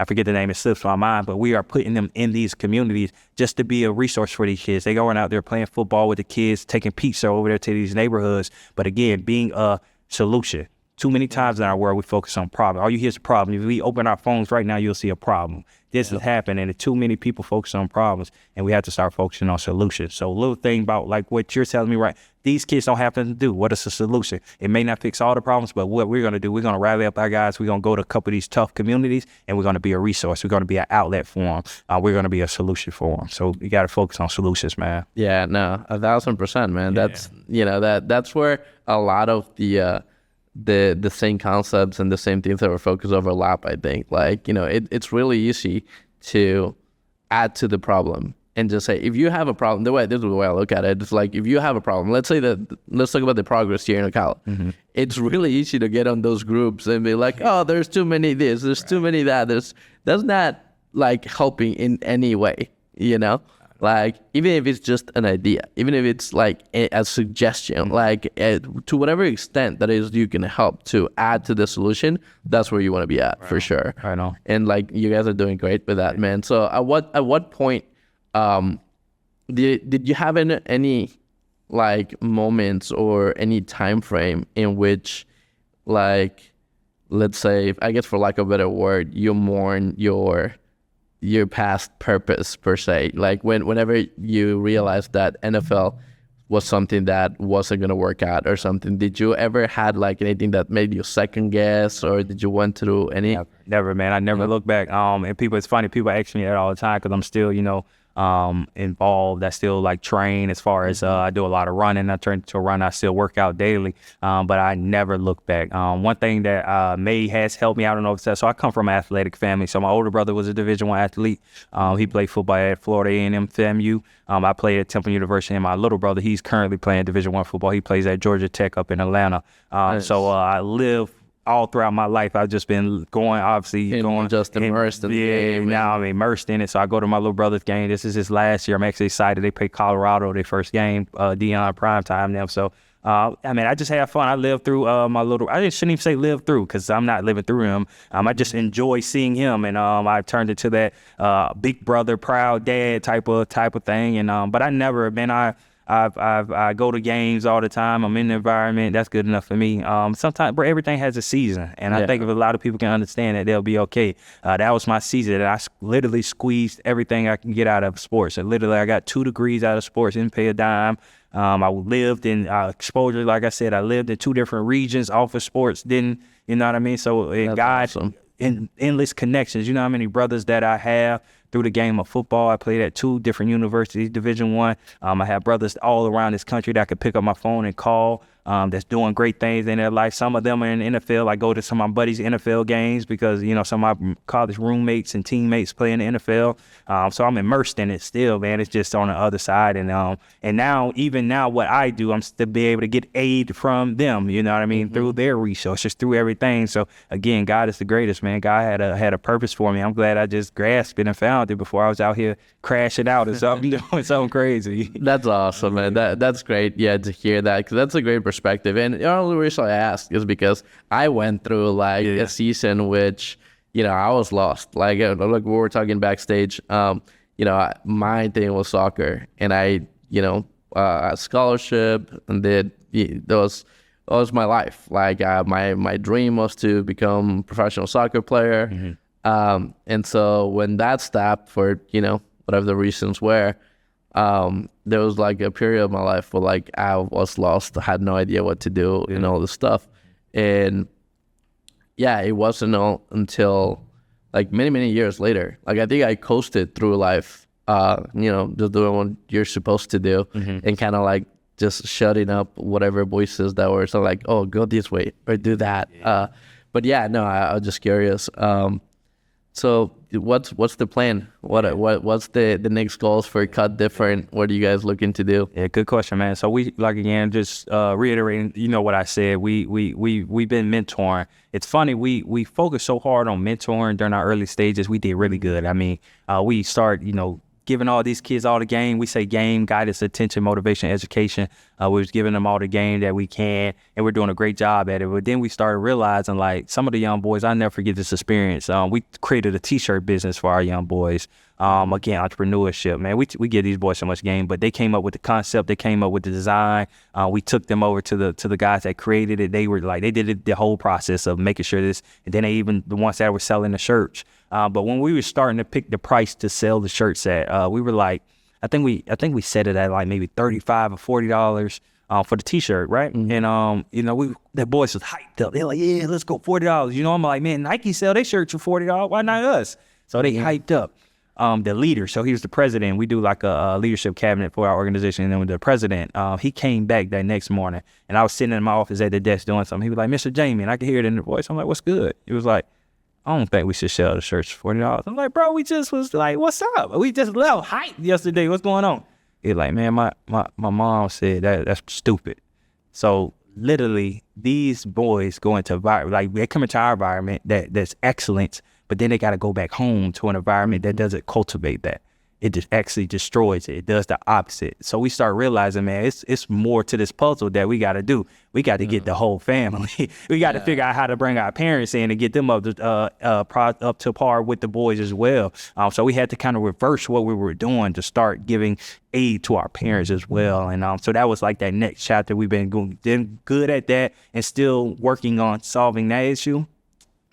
I forget the name, it slips my mind, but we are putting them in these communities just to be a resource for these kids. They going out there playing football with the kids, taking pizza over there to these neighborhoods. But again, being a solution. Too many times in our world, we focus on problem. All you hear is a problem. If we open our phones right now, you'll see a problem. This is happening, and too many people focus on problems, and we have to start focusing on solutions. So a little thing about like what you're telling me, right? These kids don't have nothing to do. What is the solution? It may not fix all the problems, but what we're going to do, we're going to rally up our guys. We're going to go to a couple of these tough communities, and we're going to be a resource. We're going to be an outlet for them. We're going to be a solution for them. So you got to focus on solutions, man. Yeah, no, 1,000%, man. That's that's where a lot of the same concepts and the same things that we're focused overlap. I think it's really easy to add to the problem and just say, if you have a problem, this is the way I look at it. It's like, if you have a problem, let's talk about the progress here in Ocala. Mm-hmm. It's really easy to get on those groups and be like, oh, there's too many this, there's too many that. That's not like helping in any way, Like, even if it's just an idea, even if it's like a suggestion, like to whatever extent that is you can help to add to the solution, that's where you want to be at, for sure. I know. And like, you guys are doing great with that, man. So at what point did you have any like moments or any time frame in which, like, let's say, I guess for lack of a better word, you mourn your past purpose, per se, like whenever you realized that NFL was something that wasn't going to work out or something? Did you ever had like anything that made you second guess, or did you went through any? Never, man. I never look back. And it's funny, people ask me that all the time, because I'm still, involved. I still like train, as far as I do a lot of running. I turn to a runner. I still work out daily, but I never look back. One thing that has helped me, I don't know if it's that. So I come from an athletic family. So my older brother was a Division I athlete. He played football at Florida A&M FAMU. I played at Temple University, and my little brother, he's currently playing Division I football. He plays at Georgia Tech up in Atlanta. Nice. So I live all throughout my life. I've just been immersed in the game. Now I'm immersed in it. So I go to my little brother's game. This is his last year. I'm actually excited. They play Colorado, their first game, Deion primetime now. So I just have fun. I lived through I shouldn't even say live through, because I'm not living through him. I just enjoy seeing him, and I turned into that big brother, proud dad type of thing. And but I never, man, I go to games all the time. I'm in the environment. That's good enough for me. Sometimes, bro, everything has a season. And I think if a lot of people can understand that, they'll be okay. That was my season. And I literally squeezed everything I can get out of sports. And literally, I got 2 degrees out of sports, didn't pay a dime. I lived in exposure. Like I said, I lived in 2 different regions off of sports. Didn't, you know what I mean? So God, awesome. In endless connections. You know how many brothers that I have through the game of football? I played at 2 different universities, Division I. I have brothers all around this country that I could pick up my phone and call, that's doing great things in their life. Some of them are in the NFL. I go to some of my buddies' NFL games because, some of my college roommates and teammates play in the NFL. So I'm immersed in it still, man. It's just on the other side. And now, even now, what I do, I'm still be able to get aid from them, you know what I mean, through their resources, through everything. So again, God is the greatest, man. God had a purpose for me. I'm glad I just grasped it and found it before I was out here crashing out or something, doing something crazy. That's awesome, man. That's great. Yeah, to hear that, because that's a great perspective. And the only reason I ask is because I went through a season which, I was lost. Like we were talking backstage, my thing was soccer, and I, a scholarship, and that was my life. Like my dream was to become a professional soccer player. And so when that stopped for, whatever the reasons were, there was like a period of my life where I was lost. I had no idea what to do and all this stuff. And it wasn't until many, many years later. I think I coasted through life, just doing what you're supposed to do, and kind of just shutting up whatever voices that were oh, go this way or do that. But I was just curious. So what's the plan? What's the next goals for Cut Different? What are you guys looking to do? Yeah, good question, man. So we again, just reiterating, what I said. We've been mentoring. It's funny, we focused so hard on mentoring during our early stages. We did really good. I mean, we start, giving all these kids all the game. We say game, guidance, attention, motivation, education. We was giving them all the game that we can, and we're doing a great job at it. But then we started realizing, like, some of the young boys, I never forget this experience. We created a T-shirt business for our young boys. Again, entrepreneurship, man. We give these boys so much game, but they came up with the concept. They came up with the design. We took them over to the guys that created it. They were like, they did it, the whole process of making sure this, and then they even the ones that were selling the shirts. But when we were starting to pick the price to sell the shirts at, we were like, I think we set it at like maybe $35 or $40 for the T-shirt, right? And the boys was hyped up. They're like, yeah, let's go $40. I'm like, man, Nike sell their shirts for $40. Why not us? So they hyped up. The leader, so he was the president. We do like a leadership cabinet for our organization, and then with the president, he came back that next morning, and I was sitting in my office at the desk doing something. He was like, Mr. Jamie, and I could hear it in the voice. I'm like, what's good? He was like, I don't think we should sell the shirts for $40. I'm like, bro, we just was like, what's up? We just left hype yesterday. What's going on? He's like, man, my mom said that's stupid. So literally, these boys go into like they come into our environment that's excellence, but then they got to go back home to an environment that doesn't cultivate that. It just actually destroys it. It does the opposite. So we start realizing, man, it's more to this puzzle that we got to do. We got to get the whole family. We got to figure out how to bring our parents in and get them up to par with the boys as well. So we had to kind of reverse what we were doing to start giving aid to our parents as well. And so that was like that next chapter. We've been good at that and still working on solving that issue.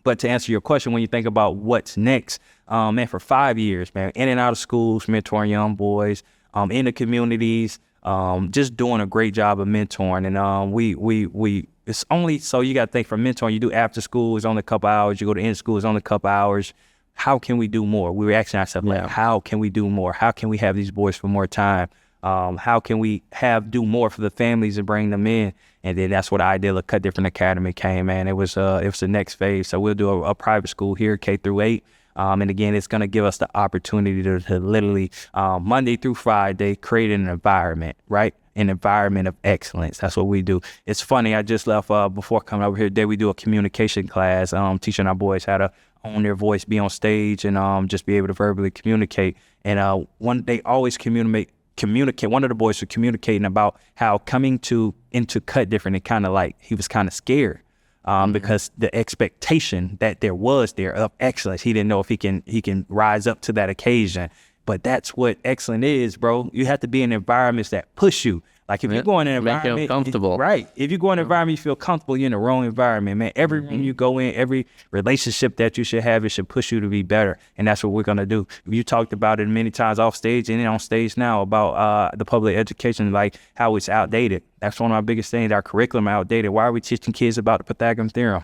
But to answer your question, when you think about what's next, man, for 5 years, man, in and out of schools, mentoring young boys, in the communities, just doing a great job of mentoring. And we it's only, so you got to think, for mentoring, you do after school, it's only a couple hours. You go to in school, it's only a couple hours. How can we do more? We were asking ourselves, like, how can we do more? How can we have these boys for more time? How can we do more for the families and bring them in? And then that's what the idea of Cut Different Academy came, man. It was the next phase. So we'll do a private school here, K through 8. And again, it's going to give us the opportunity to literally Monday through Friday create an environment, right? An environment of excellence. That's what we do. It's funny. I just left before coming over here today. We do a communication class, teaching our boys how to own their voice, be on stage, and just be able to verbally communicate. And they always communicate. One of the boys was communicating about how coming into Cut Different, and kind of like he was kind of scared. Because the expectation that there was there of excellence, he didn't know if he can rise up to that occasion. But that's what excellent is, bro. You have to be in environments that push you. Like if you go in an environment, make you comfortable. Right. If you go in an environment, you feel comfortable, you're in the wrong environment, man. Every room you go in, every relationship that you should have, it should push you to be better. And that's what we're going to do. You talked about it many times off stage and on stage now about the public education, like how it's outdated. That's one of our biggest things. Our curriculum outdated. Why are we teaching kids about the Pythagorean theorem?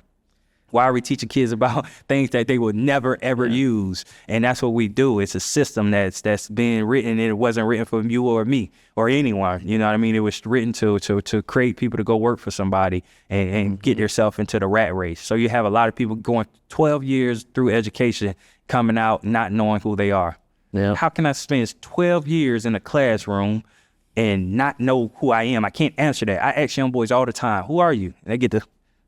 Why are we teaching kids about things that they would never, ever use? And that's what we do. It's a system that's being written, and it wasn't written for you or me or anyone. You know what I mean? It was written to create people to go work for somebody and get yourself into the rat race. So you have a lot of people going 12 years through education, coming out not knowing who they are. Yeah. How can I spend 12 years in a classroom and not know who I am? I can't answer that. I ask young boys all the time, who are you? And they get to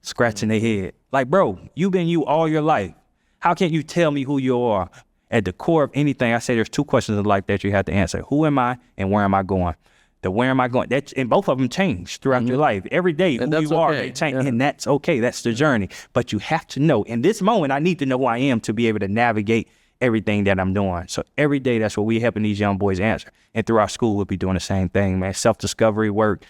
scratching their head. Like, bro, you've been you all your life. How can't you tell me who you are? At the core of anything, I say there's two questions in life that you have to answer. Who am I and where am I going? The where am I going? And both of them change throughout your life. Every day, who you are, they change. And that's okay. That's the journey. But you have to know, in this moment, I need to know who I am to be able to navigate everything that I'm doing. So every day, that's what we helping these young boys answer. And through our school, we'll be doing the same thing, man. Self-discovery work,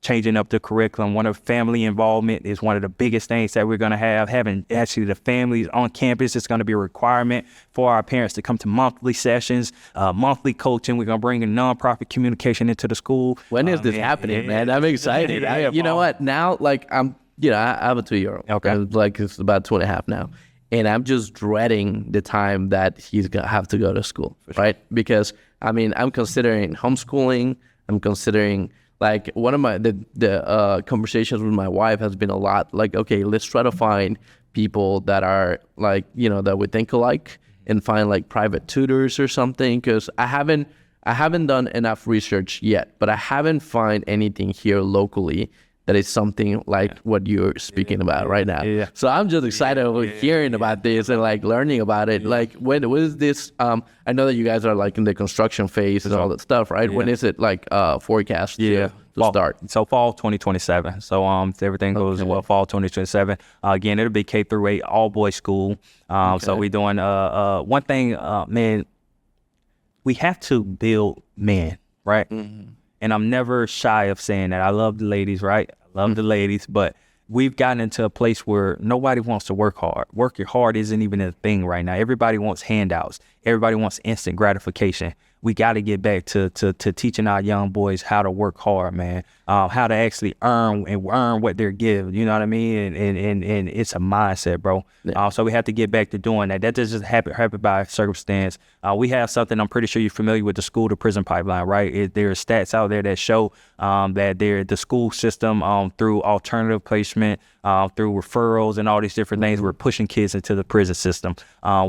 changing up the curriculum. One of family involvement is one of the biggest things that we're going to have. Having actually the families on campus is going to be a requirement for our parents to come to monthly sessions, monthly coaching. We're going to bring in nonprofit communication into the school. When is this happening, man? I'm excited. You know what? Now, like, I have a 2-year-old. Okay. Like, it's about 2.5 now. And I'm just dreading the time that he's going to have to go to school, right? Because, I mean, I'm considering homeschooling. I'm considering, like, one of my the conversations with my wife has been a lot like, okay, let's try to find people that are like, that we think alike and find like private tutors or something. Because I haven't done enough research yet, but I haven't found anything here locally that is something like what you're speaking about right now. Yeah. So I'm just excited over hearing about this and like learning about it. Like when is this? I know that you guys are like in the construction phase and all that stuff, right? When is it like forecast to start? So fall 2027. So if everything goes well, fall 2027. Again, it'll be K through 8, all boys school. So we're doing one thing, man. We have to build men, right? And I'm never shy of saying that. I love the ladies, right? I love the ladies, but we've gotten into a place where nobody wants to work hard. Working hard isn't even a thing right now. Everybody wants handouts. Everybody wants instant gratification. We got to get back to teaching our young boys how to work hard, man. How to actually earn what they're given. You know what I mean? And it's a mindset, bro. So we have to get back to doing that. That doesn't just happen by circumstance. We have something, I'm pretty sure you're familiar with, the school to prison pipeline, right? There are stats out there that show that the school system, through alternative placement, through referrals and all these different things, we're pushing kids into the prison system.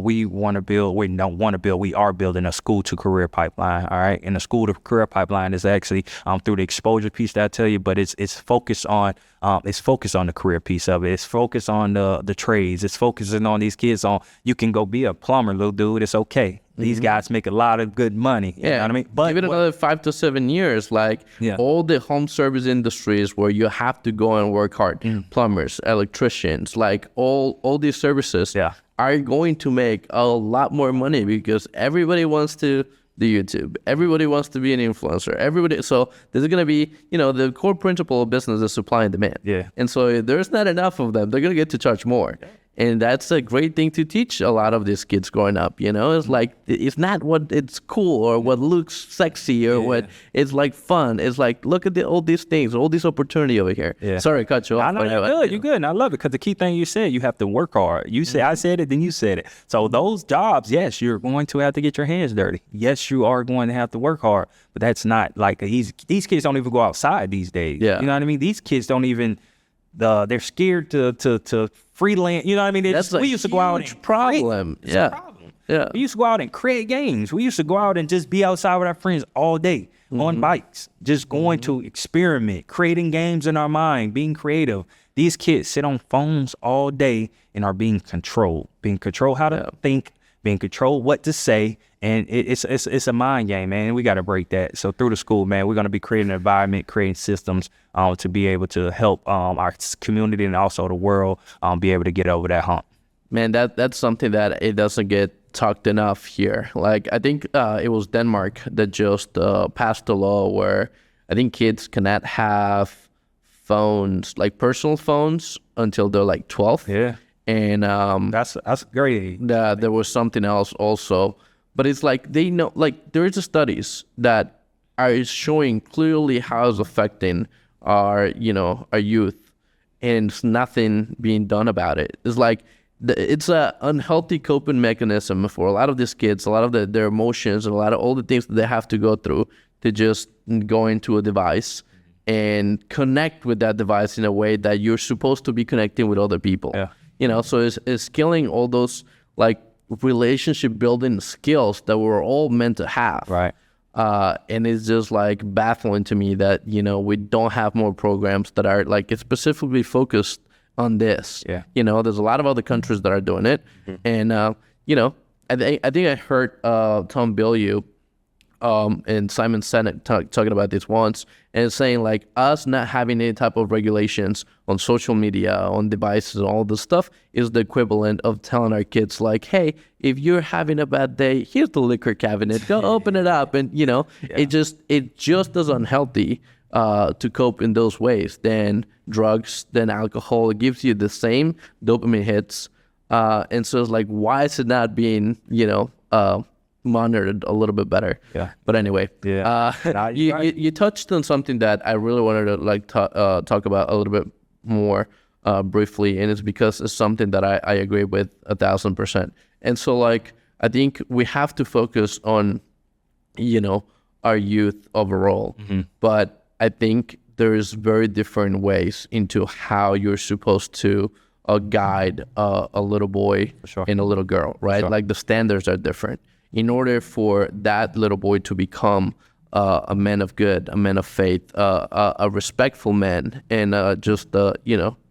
We don't want to build, we are building a school to career pipeline, all right? And the school to career pipeline is actually through the exposure piece that I tell you, but it's focused on the career piece of it. It's focused on the trades. It's focusing on these kids on, you can go be a plumber, little dude. It's okay. These guys make a lot of good money. You know what I mean? But give it another 5 to 7 years, like all the home service industries where you have to go and work hard, plumbers, electricians, like all these services are going to make a lot more money because everybody wants to do YouTube. Everybody wants to be an influencer. So there's going to be, the core principle of business is supply and demand. Yeah. And so if there's not enough of them, they're going to get to charge more. And that's a great thing to teach a lot of these kids growing up, It's like, it's not what it's cool or what looks sexy or what it's like fun. It's like, look at all these things, all this opportunity over here. Yeah. Sorry, I cut you off. I know, you're good. And I love it because the key thing you said, you have to work hard. You say, I said it, then you said it. So those jobs, yes, you're going to have to get your hands dirty. Yes, you are going to have to work hard, but that's not like these kids don't even go outside these days. Yeah. You know what I mean? These kids don't even, they're scared to freelance. You know what I mean? We used to go out and problem. Yeah. We used to go out and create games. We used to go out and just be outside with our friends all day on bikes, just going to experiment, creating games in our mind, being creative. These kids sit on phones all day and are being controlled how to think, being controlled what to say. And it's a mind game, man. We got to break that. So through the school, man, we're going to be creating an environment, creating systems to be able to help our community and also the world be able to get over that hump. Man, that's something that it doesn't get talked enough here. Like, I think it was Denmark that just passed a law where I think kids cannot have phones, like personal phones, until they're like 12. Yeah. And that's great. There was something else also. But it's like they know, like there is studies that are showing clearly how it's affecting our youth, and it's nothing being done about it. It's like it's a unhealthy coping mechanism for a lot of these kids, a lot of their emotions, and a lot of all the things that they have to go through to just go into a device and connect with that device in a way that you're supposed to be connecting with other people. Yeah. So it's killing all those like relationship building skills that we're all meant to have. Right. And it's just like baffling to me that, we don't have more programs that are like specifically focused on this. Yeah. There's a lot of other countries that are doing it. And, I think I heard Tom Bilyeu and Simon Sinek talking about this once, and saying like us not having any type of regulations on social media, on devices, all this stuff is the equivalent of telling our kids like, hey, if you're having a bad day, here's the liquor cabinet, go open it up. And it just is unhealthy to cope in those ways. Then drugs, then alcohol, it gives you the same dopamine hits. And so it's like, why is it not being monitored a little bit better? Yeah. But anyway, you touched on something that I really wanted to like talk about a little bit more briefly, and it's because it's something that I agree with 1,000%. And so like I think we have to focus on our youth overall, but I think there's very different ways into how you're supposed to guide a little boy and a little girl, right? Like the standards are different. In order for that little boy to become a man of good, a man of faith, a respectful man, and just a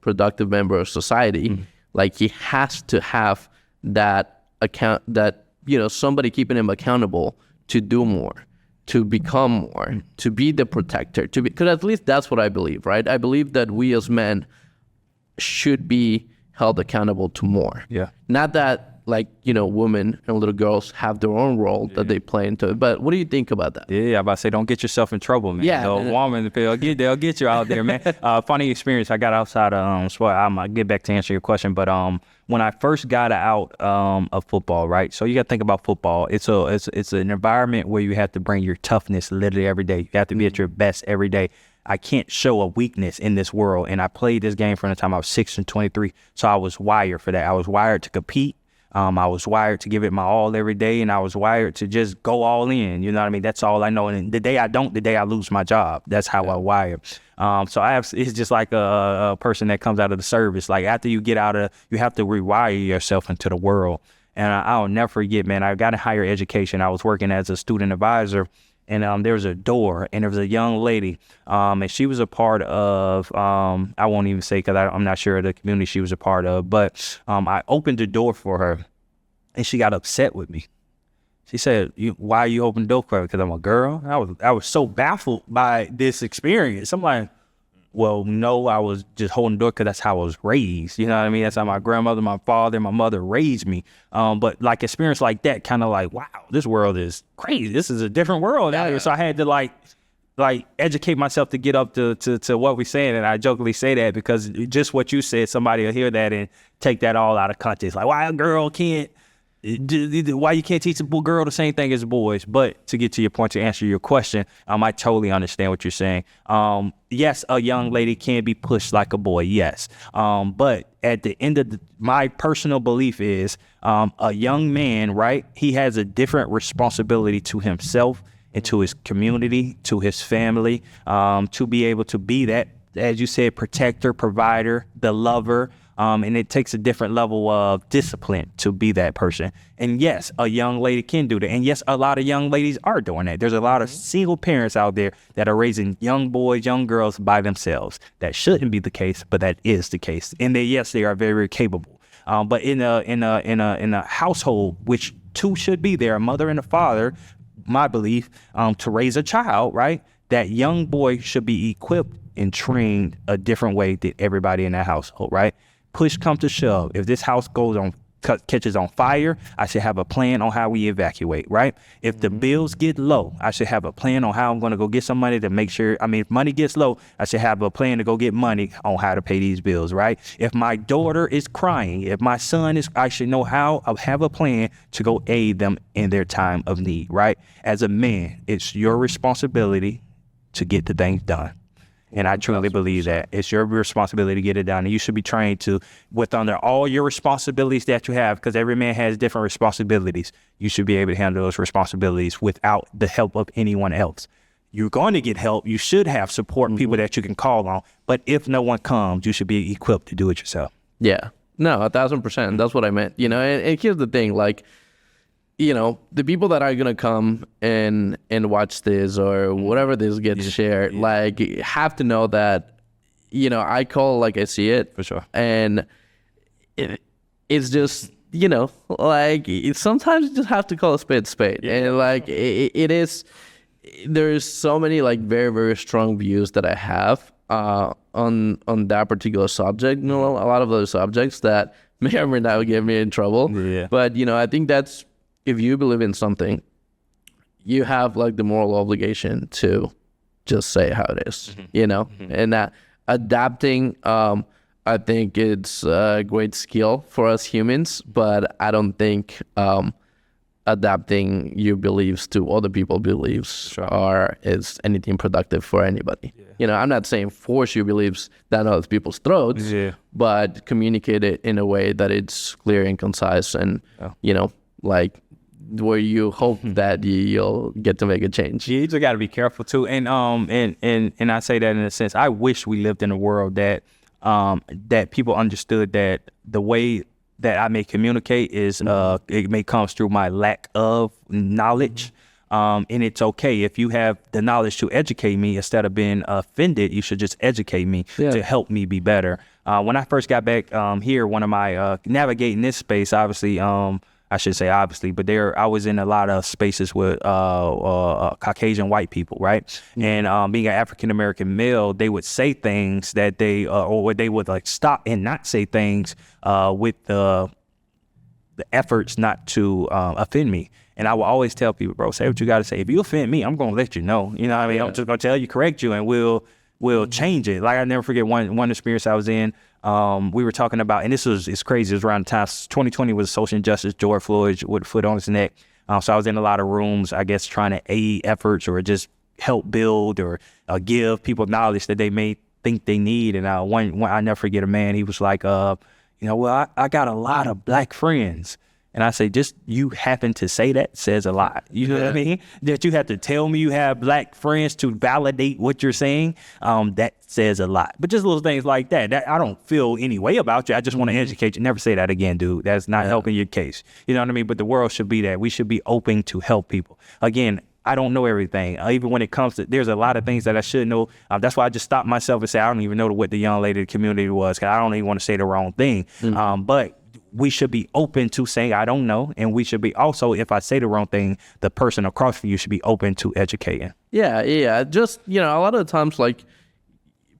productive member of society. Like he has to have that account, that somebody keeping him accountable to do more, to become more, to be the protector, because at least that's what I believe, right? I believe that we as men should be held accountable to more. Yeah. Not that women and little girls have their own role that they play into it. But what do you think about that? Yeah, I'm about to say, don't get yourself in trouble, man. Yeah. The woman, they'll get you out there, man. Funny experience. I got outside of sport. I'm gonna get back to answer your question, but when I first got out of football, right? So you got to think about football. It's an environment where you have to bring your toughness literally every day. You have to be at your best every day. I can't show a weakness in this world, and I played this game from the time I was 6 and 23. So I was wired for that. I was wired to compete. I was wired to give it my all every day, and I was wired to just go all in. You know what I mean? That's all I know. And the day I lose my job. That's how I wire. It's just like a person that comes out of the service. Like after you get you have to rewire yourself into the world. And I'll never forget, man, I got a higher education. I was working as a student advisor, and there was a door, and there was a young lady, and she was a part of, I won't even say because I'm not sure of the community she was a part of, but I opened the door for her, and she got upset with me. She said, why are you opening the door for her? Because I'm a girl? I was so baffled by this experience. I'm like, well, no, I was just holding the door because that's how I was raised. You know what I mean? That's how my grandmother, my father, my mother raised me. But like experience like that, kind of like, wow, this world is crazy. This is a different world out here. So I had to like educate myself to get up to what we're saying. And I jokingly say that because just what you said, somebody will hear that and take that all out of context. Like, why a girl can't, why you can't teach a girl the same thing as boys? But to get to your point, to answer your question, I totally understand what you're saying. Yes, a young lady can be pushed like a boy, yes. But at the end of my personal belief is a young man, right? He has a different responsibility to himself and to his community, to his family, to be able to be that, as you said, protector, provider, the lover. And it takes a different level of discipline to be that person. And yes, a young lady can do that. And yes, a lot of young ladies are doing that. There's a lot of single parents out there that are raising young boys, young girls by themselves. That shouldn't be the case, but that is the case. And they are very, very capable. But in a household, which two should be there, a mother and a father, my belief, to raise a child, right? That young boy should be equipped and trained a different way than everybody in that household, right? Push come to shove. If this house catches on fire, I should have a plan on how we evacuate, right? If the bills get low, I should have a plan on how I'm going to go get some money to make sure, if money gets low, I should have a plan to go get money on how to pay these bills, right? If my daughter is crying, if my son is, I should know how, I have a plan to go aid them in their time of need, right? As a man, it's your responsibility to get the things done. And I truly believe that it's your responsibility to get it done. And you should be trained to, with under all your responsibilities that you have, because every man has different responsibilities. You should be able to handle those responsibilities without the help of anyone else. You're going to get help. You should have support, people that you can call on. But if no one comes, you should be equipped to do it yourself. Yeah, no, 1,000%. That's what I meant. And here's the thing, like, the people that are going to come and watch this or whatever this gets shared, like, have to know that, I call like I see it. For sure. And it's just, like, sometimes you just have to call a spade. Yeah. And, like, it is, there's so many, like, very, very strong views that I have on that particular subject. A lot of those subjects that may or may not get me in trouble. Yeah. But, I think that's, if you believe in something, you have like the moral obligation to just say how it is, and that adapting, I think it's a great skill for us humans, but I don't think adapting your beliefs to other people's beliefs is anything productive for anybody. Yeah. I'm not saying force your beliefs down other people's throats, but communicate it in a way that it's clear and concise and, like, where you hope that you'll get to make a change. Yeah, you just got to be careful too. And I say that in a sense, I wish we lived in a world that that people understood that the way that I may communicate is it may come through my lack of knowledge. And it's okay if you have the knowledge to educate me. Instead of being offended, you should just educate me to help me be better. When I first got back here, one of my navigating this space, obviously, I should say obviously, but I was in a lot of spaces with Caucasian white people, right? And being an African American male, they would say things that or they would like stop and not say things with the efforts not to offend me. And I will always tell people, bro, say what you got to say. If you offend me, I'm going to let you know. You know what I mean? I'm just going to tell you, correct you, and we'll change it. Like I never forget one experience I was in. We were talking about, and it's crazy. It was around the time 2020 was social injustice. George Floyd with a foot on his neck. So I was in a lot of rooms, I guess, trying to aid efforts or just help build or give people knowledge that they may think they need. And one I never forget a man. He was like, well, I got a lot of black friends. And I say, just you happen to say that says a lot. You know what I mean? That you have to tell me you have black friends to validate what you're saying, that says a lot. But just little things like that I don't feel any way about you. I just want to educate you. Never say that again, dude. That's not helping your case. You know what I mean? But the world should be that. We should be open to help people. Again, I don't know everything. Even when it comes to, there's a lot of things that I should know. That's why I just stopped myself and say, I don't even know what the young lady of the community was, because I don't even want to say the wrong thing. But we should be open to saying, I don't know. And we should be also, if I say the wrong thing, the person across from you should be open to educating. Yeah. Just, a lot of the times, like,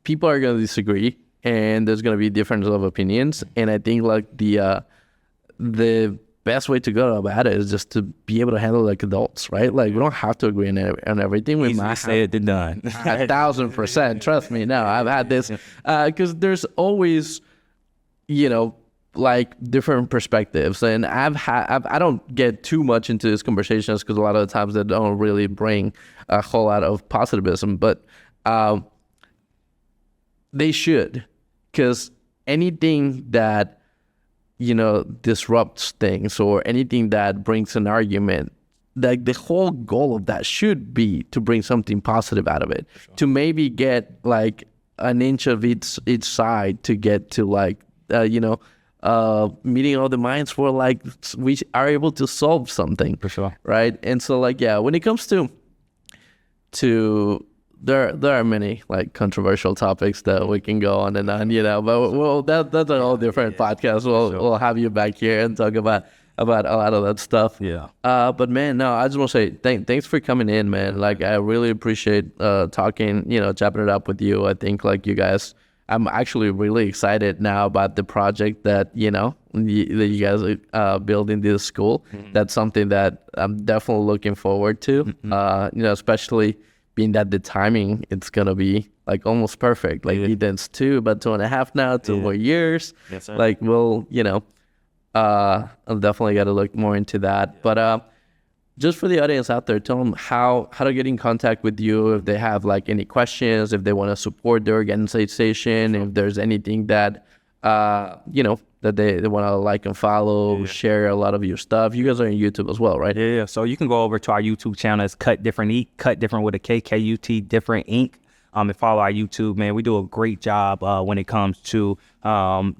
people are going to disagree and there's going to be difference of opinions. And I think, like, the best way to go about it is just to be able to handle like adults, right? Like, we don't have to agree on everything. We might say it, done. 1,000%. Trust me. No, I've had this because there's always, like different perspectives, and I don't get too much into these conversations because a lot of the times they don't really bring a whole lot of positivism, but they should, because anything that disrupts things or anything that brings an argument, like the whole goal of that should be to bring something positive out of it, to maybe get like an inch of each side to get to like meeting all the minds for like we are able to solve something, for sure, right? And so like when it comes to there are many like controversial topics that we can go on and on, but that's a whole different podcast. We'll have you back here and talk about a lot of that stuff. But man, no, I just want to say thanks for coming in, man. Like, I really appreciate talking, chopping it up with you. I think like you guys, I'm actually really excited now about the project that that you guys are building this school. That's something that I'm definitely looking forward to. Especially being that the timing, it's gonna be like almost perfect. Like Eden's 2.5 now, 2 more years. Yes, sir. Like we'll I'll definitely got to look more into that. But just for the audience out there, tell them how to get in contact with you if they have like any questions, if they want to support the organization, if there's anything that that they want to like and follow, share a lot of your stuff. You guys are on YouTube as well, right? Yeah. So you can go over to our YouTube channel. It's Cut Different Inc. Cut Different with a K, K-U-T, Different Inc. And follow our YouTube, man. We do a great job when it comes to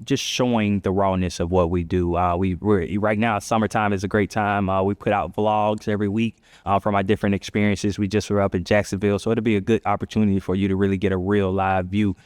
just showing the rawness of what we do. We're right now, summertime is a great time. We put out vlogs every week from our different experiences. We just were up in Jacksonville, so it'll be a good opportunity for you to really get a real live view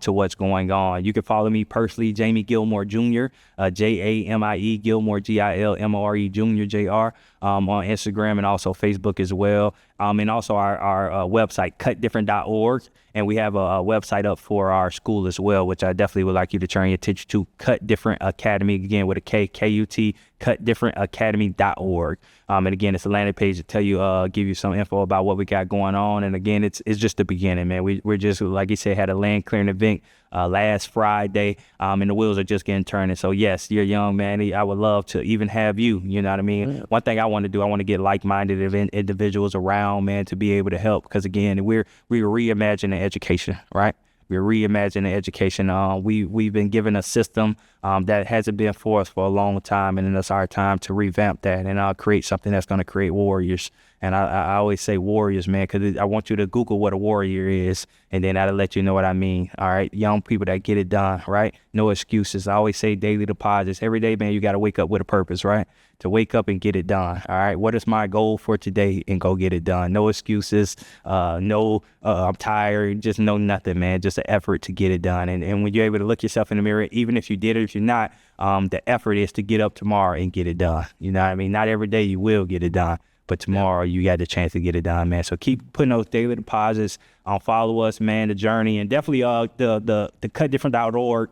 to what's going on. You can follow me personally, Jamie Gilmore Jr., Jamie Gilmore, Gilmore Jr., Jr. On Instagram and also Facebook as well. And also our website, cutdifferent.org. And we have a website up for our school as well, which I definitely would like you to turn your attention to. Cut Different Academy, again with a K, K-U-T, cutdifferentacademy.org. And again, it's a landing page to tell you, give you some info about what we got going on. And again, it's just the beginning, man. We're just, like you said, had a land clearing event last Friday, and the wheels are just getting turning. So yes, you're young, man. I would love to even have you, you know what I mean? Yeah. One thing I want to do, I want to get like-minded individuals around, man, to be able to help. Because again, we're reimagining education, right? We're reimagining education. We've been given a system that hasn't been for us for a long time, and it's our time to revamp that and create something that's going to create warriors. And I always say warriors, man, because I want you to Google what a warrior is, and then that'll let you know what I mean. All right, young people that get it done, right? No excuses. I always say daily deposits. Every day, man, you got to wake up with a purpose, right? to wake up and get it done. All right, what is my goal for today, and go get it done. No excuses, no I'm tired, just no nothing, man. Just an effort to get it done. And when you're able to look yourself in the mirror, even if you did it, if you're not, the effort is to get up tomorrow and get it done. You know what I mean? Not every day you will get it done, but tomorrow you got the chance to get it done, man. So keep putting those daily deposits. Follow us, man, the journey, and definitely the cutdifferent.org.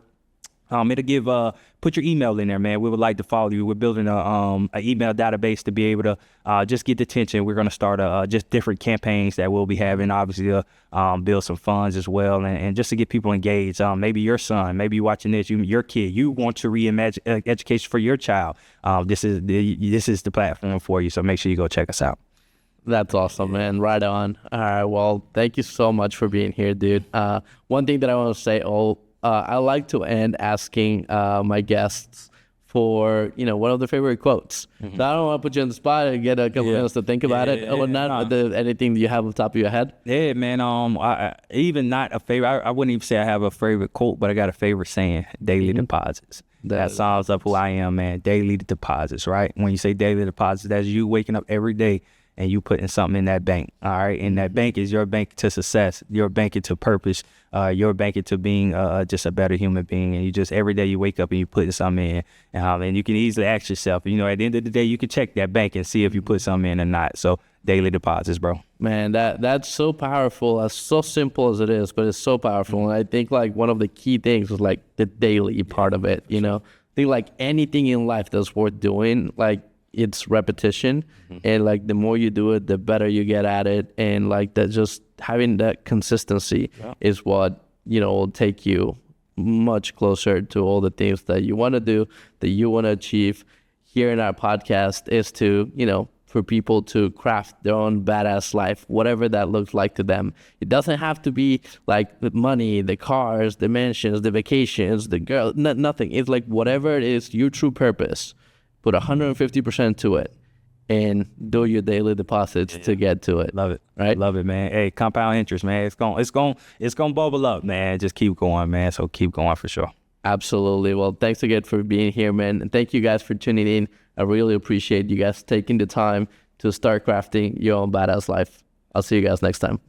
It'll give put your email in there, man. We would like to follow you. We're building a email database to be able to just get the attention. We're going to start just different campaigns that we'll be having, obviously build some funds as well, and just to get people engaged. Maybe your son, maybe you watching this, your kid, you want to reimagine education for your child. This is the platform for you. So make sure you go check us out. That's awesome, man. Right on. All right. Well, thank you so much for being here, dude. One thing that I want to say, I like to end asking my guests for, one of their favorite quotes. So I don't want to put you on the spot and get a couple minutes to think about it. Anything that you have on top of your head? Yeah, man. Even not a favorite. I wouldn't even say I have a favorite quote, but I got a favorite saying: daily deposits. That sums up who I am, man. Daily deposits, right? When you say daily deposits, that's you waking up every day and you putting something in that bank, all right? And that bank is your bank to success, your bank into purpose, your bank into being just a better human being. And you just, every day you wake up and you putting something in. And you can easily ask yourself, at the end of the day, you can check that bank and see if you put something in or not. So daily deposits, bro. Man, that's so powerful. That's so simple as it is, but it's so powerful. And I think one of the key things is the daily part of it, I think anything in life that's worth doing, it's repetition, and the more you do it, the better you get at it, and that just having that consistency is what will take you much closer to all the things that you want to do, that you want to achieve. Here in our podcast is to for people to craft their own badass life, whatever that looks like to them. It doesn't have to be the money, the cars, the mansions, the vacations, the girl, nothing. It's whatever it is, your true purpose. Put 150% to it and do your daily deposits to get to it. Love it. Right? Love it, man. Hey, compound interest, man. It's gonna bubble up, man. Just keep going, man. So keep going for sure. Absolutely. Well, thanks again for being here, man. And thank you guys for tuning in. I really appreciate you guys taking the time to start crafting your own badass life. I'll see you guys next time.